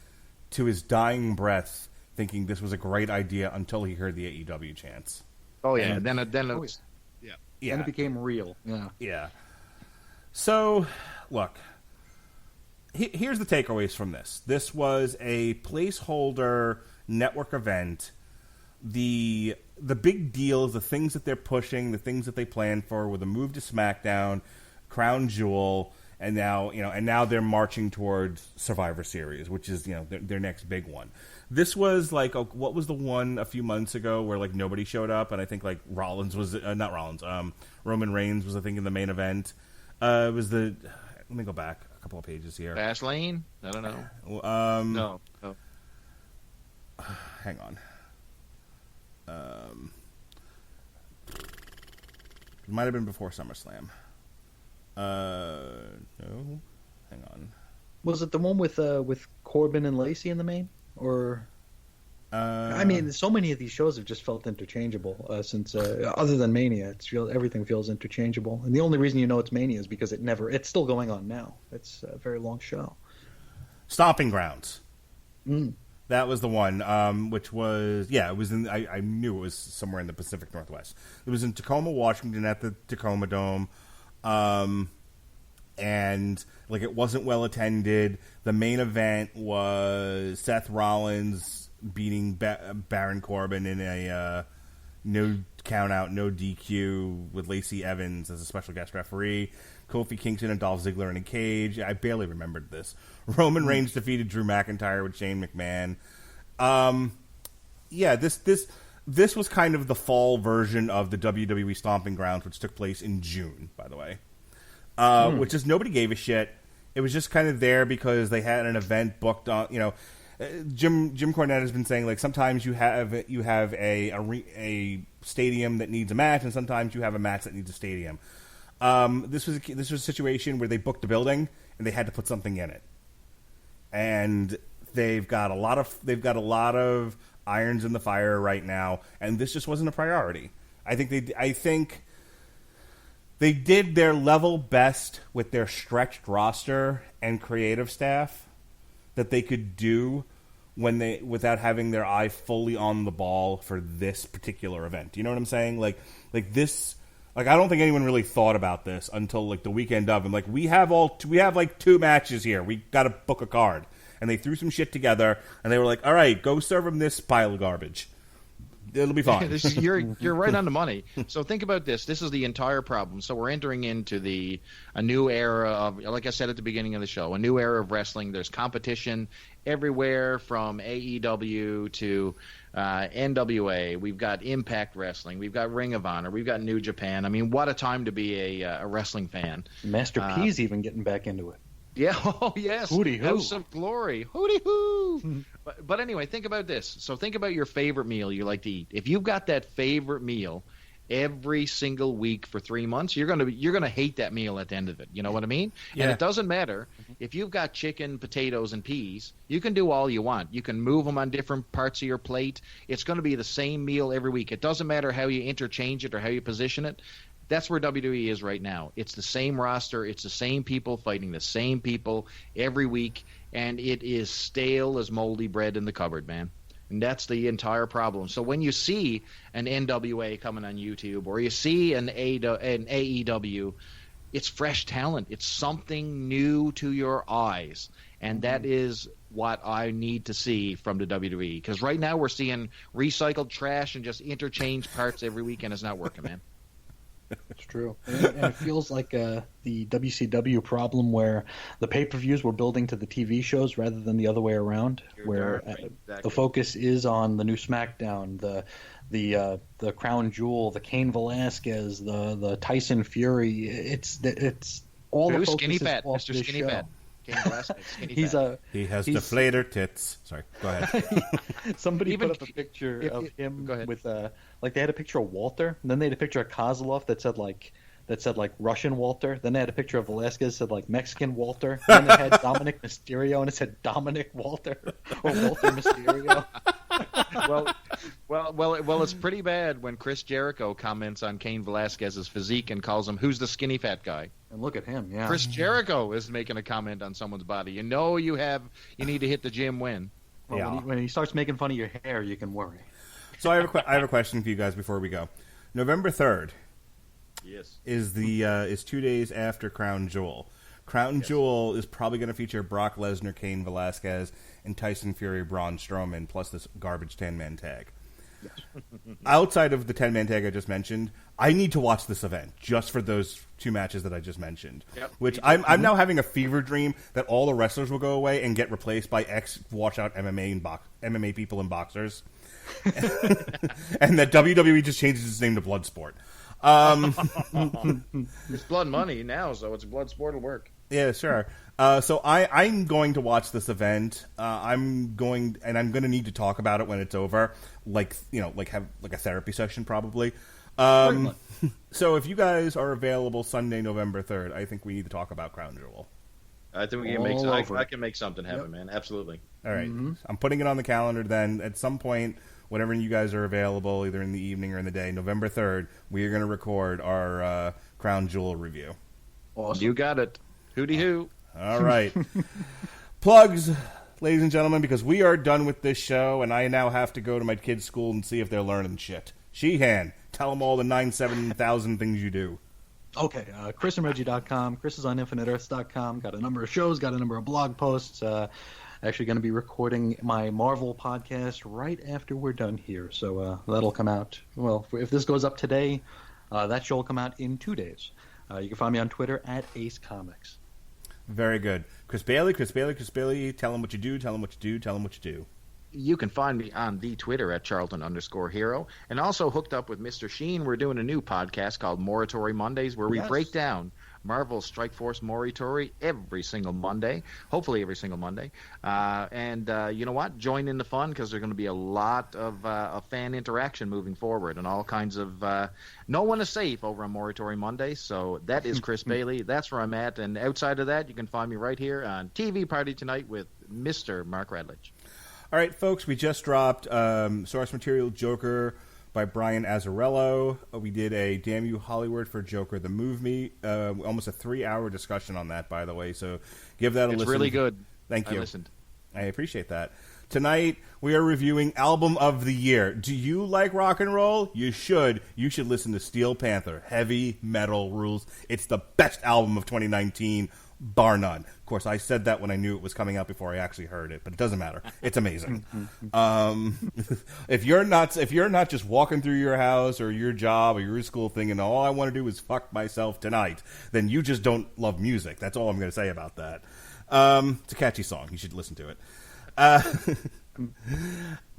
to his dying breath, thinking this was a great idea until he heard the AEW chants. Oh, yeah. And then it was... Yeah. And it became real. Yeah. Yeah. So, look, here's the takeaways from this. This was a placeholder network event. The big deals, the things that they're pushing, the things that they plan for, with a move to SmackDown, Crown Jewel, and now they're marching towards Survivor Series, which is their next big one. This was like, what was the one a few months ago where like nobody showed up, and I think like Roman Reigns was, I think, in the main event. It was let me go back a couple of pages here. Fastlane? I don't know. No. Hang on. It might have been before SummerSlam. No. Hang on. Was it the one with Corbin and Lacey in the main? Or, I mean, so many of these shows have just felt interchangeable since, other than Mania, everything feels interchangeable. And the only reason you know it's Mania is because it's still going on now. It's a very long show. Stomping Grounds. That was the one, which was, it was in, I knew it was somewhere in the Pacific Northwest. It was in Tacoma, Washington, at the Tacoma Dome. And like, it wasn't well attended. The main event was Seth Rollins beating Baron Corbin in no count out, no DQ, with Lacey Evans as a special guest referee. Kofi Kingston and Dolph Ziggler in a cage. I barely remembered this. Roman Reigns defeated Drew McIntyre with Shane McMahon. This was kind of the fall version of the WWE Stomping Grounds, which took place in June, by the way. Which is nobody gave a shit. It was just kind of there because they had an event booked on. Jim Cornette has been saying, like, sometimes you have a stadium that needs a match, and sometimes you have a match that needs a stadium. This was a situation where they booked a building and they had to put something in it, and they've got a lot of irons in the fire right now, and this just wasn't a priority. I think they did their level best with their stretched roster and creative staff that they could do without having their eye fully on the ball for this particular event. You know what I'm saying? Like this. Like, I don't think anyone really thought about this until, like, the weekend of. And, like, we have like 2 matches here. We got to book a card. And they threw some shit together, and they were like, all right, go serve them this pile of garbage. It'll be fine. You're right on the money. So think about this. This is the entire problem. So we're entering into a new era of, like I said at the beginning of the show, a new era of wrestling. There's competition everywhere from AEW to NWA. We've got Impact Wrestling. We've got Ring of Honor. We've got New Japan. I mean, what a time to be a wrestling fan. Master P's even getting back into it. Yeah. Oh, yes. Hooty hoo. House of Glory. Hooty hoo. But anyway, think about this. So think about your favorite meal you like to eat. If you've got that favorite meal every single week for 3 months, you're gonna hate that meal at the end of it. You know what I mean? Yeah. And it doesn't matter if you've got chicken, potatoes, and peas. You can do all you want. You can move them on different parts of your plate. It's going to be the same meal every week. It doesn't matter how you interchange it or how you position it. That's where WWE is right now. It's the same roster. It's the same people fighting the same people every week, and it is stale as moldy bread in the cupboard, man. And that's the entire problem. So when you see an NWA coming on YouTube or you see an AEW, it's fresh talent. It's something new to your eyes, and that is what I need to see from the WWE. Because right now we're seeing recycled trash and just interchange parts every week, and it's not working, man. It's true. And it feels like the WCW problem where the pay-per-views were building to the TV shows rather than the other way around, where the focus is on the new SmackDown, the Crown Jewel, the Cain Velasquez, the Tyson Fury. It's all the focus Skinny is Fat, off Mr. this Skinny show. Fat. Cain Velasquez, Skinny Fat. He has deflator tits. Sorry, go ahead. Somebody put up a picture of him with like they had a picture of Walter, and then they had a picture of Kozlov that said like Russian Walter. Then they had a picture of Velasquez that said like Mexican Walter. Then they had Dominic Mysterio, and it said Dominic Walter or Walter Mysterio. Well, it's pretty bad when Chris Jericho comments on Cain Velasquez's physique and calls him, "Who's the skinny fat guy?" And look at him, yeah. Chris Jericho is making a comment on someone's body. You know you need to hit the gym when. Well, Yeah. when he starts making fun of your hair, you can worry. So I have a question for you guys before we go. November 3rd Yes. is 2 days after Crown Jewel. Crown Jewel is probably going to feature Brock Lesnar, Cain Velasquez, and Tyson Fury, Braun Strowman, plus this garbage 10-man tag. Outside of the 10-man tag I just mentioned, I need to watch this event just for those 2 matches that I just mentioned. Yep. Which I'm now having a fever dream that all the wrestlers will go away and get replaced by ex-washout MMA people and boxers. And that WWE just changes its name to Bloodsport. It's blood money now, so it's blood sport will work. Yeah, sure. So I'm going to watch this event. I'm going to need to talk about it when it's over, have a therapy session probably. So if you guys are available Sunday, November 3rd, I think we need to talk about Crown Jewel. I think we can I can make something happen, man. Absolutely. All right. I'm putting it on the calendar then. At some point, whenever you guys are available, either in the evening or in the day, November 3rd, we are going to record our Crown Jewel review. Awesome. You got it. Hooty hoo. All right. Plugs, ladies and gentlemen, because we are done with this show, and I now have to go to my kids' school and see if they're learning shit. Sheehan, tell them all the 97,000 things you do. Okay, chrisandreggie.com, Chris is on infiniteearths.com, got a number of shows, got a number of blog posts, actually going to be recording my Marvel podcast right after we're done here. So that'll come out. Well, if this goes up today, that show will come out in 2 days. You can find me on Twitter at Ace Comics. Very good. Chris Bailey, tell him what you do, tell him what you do, tell him what you do. You can find me on the Twitter at Charlton_Hero. And also hooked up with Mr. Sheehan, we're doing a new podcast called Moratory Mondays, where we break down Marvel's Strike Force Moratory every single Monday, hopefully every single Monday. And you know what? Join in the fun, because there's going to be a lot of fan interaction moving forward, and all kinds of no one is safe over on Moratory Monday. So that is Chris Bailey. That's where I'm at. And outside of that, you can find me right here on TV Party Tonight with Mr. Mark Radulich. All right, folks, we just dropped source material Joker by Brian Azzarello. We did a Damn You Hollywood for Joker the Movie, almost a 3-hour discussion on that, by the way, so give that a listen. It's really good. Thank you. I listened. I appreciate that. Tonight, we are reviewing Album of the Year. Do you like rock and roll? You should. You should listen to Steel Panther. Heavy metal rules. It's the best album of 2019, bar none. Of course, I said that when I knew it was coming out before I actually heard it, but it doesn't matter. It's amazing. If you're not just walking through your house or your job or your school thing and all I want to do is fuck myself tonight, then you just don't love music. That's all I'm going to say about that. It's a catchy song. You should listen to it.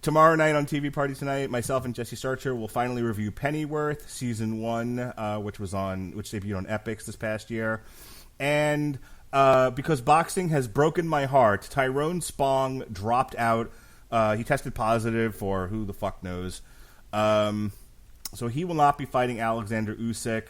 Tomorrow night on TV Party Tonight, myself and Jesse Starcher will finally review Pennyworth Season 1, which debuted on Epix this past year. And because boxing has broken my heart, Tyrone Spong dropped out. He tested positive for who the fuck knows. So he will not be fighting Alexander Usyk.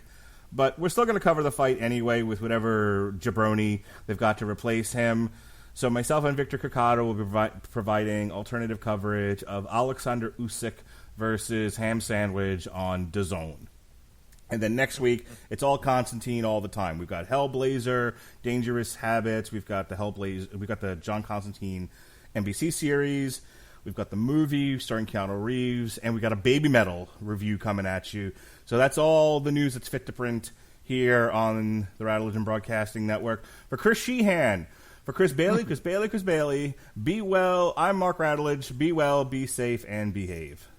But we're still going to cover the fight anyway with whatever jabroni they've got to replace him. So myself and Victor Cicada will be providing alternative coverage of Alexander Usyk versus Ham Sandwich on DAZN. And then next week, it's all Constantine all the time. We've got Hellblazer, Dangerous Habits. We've got the John Constantine NBC series. We've got the movie starring Keanu Reeves, and we got a Baby Metal review coming at you. So that's all the news that's fit to print here on the Radulich Broadcasting Network. For Chris Sheehan, for Chris Bailey, Chris Bailey, be well. I'm Mark Radulich. Be well, be safe, and behave.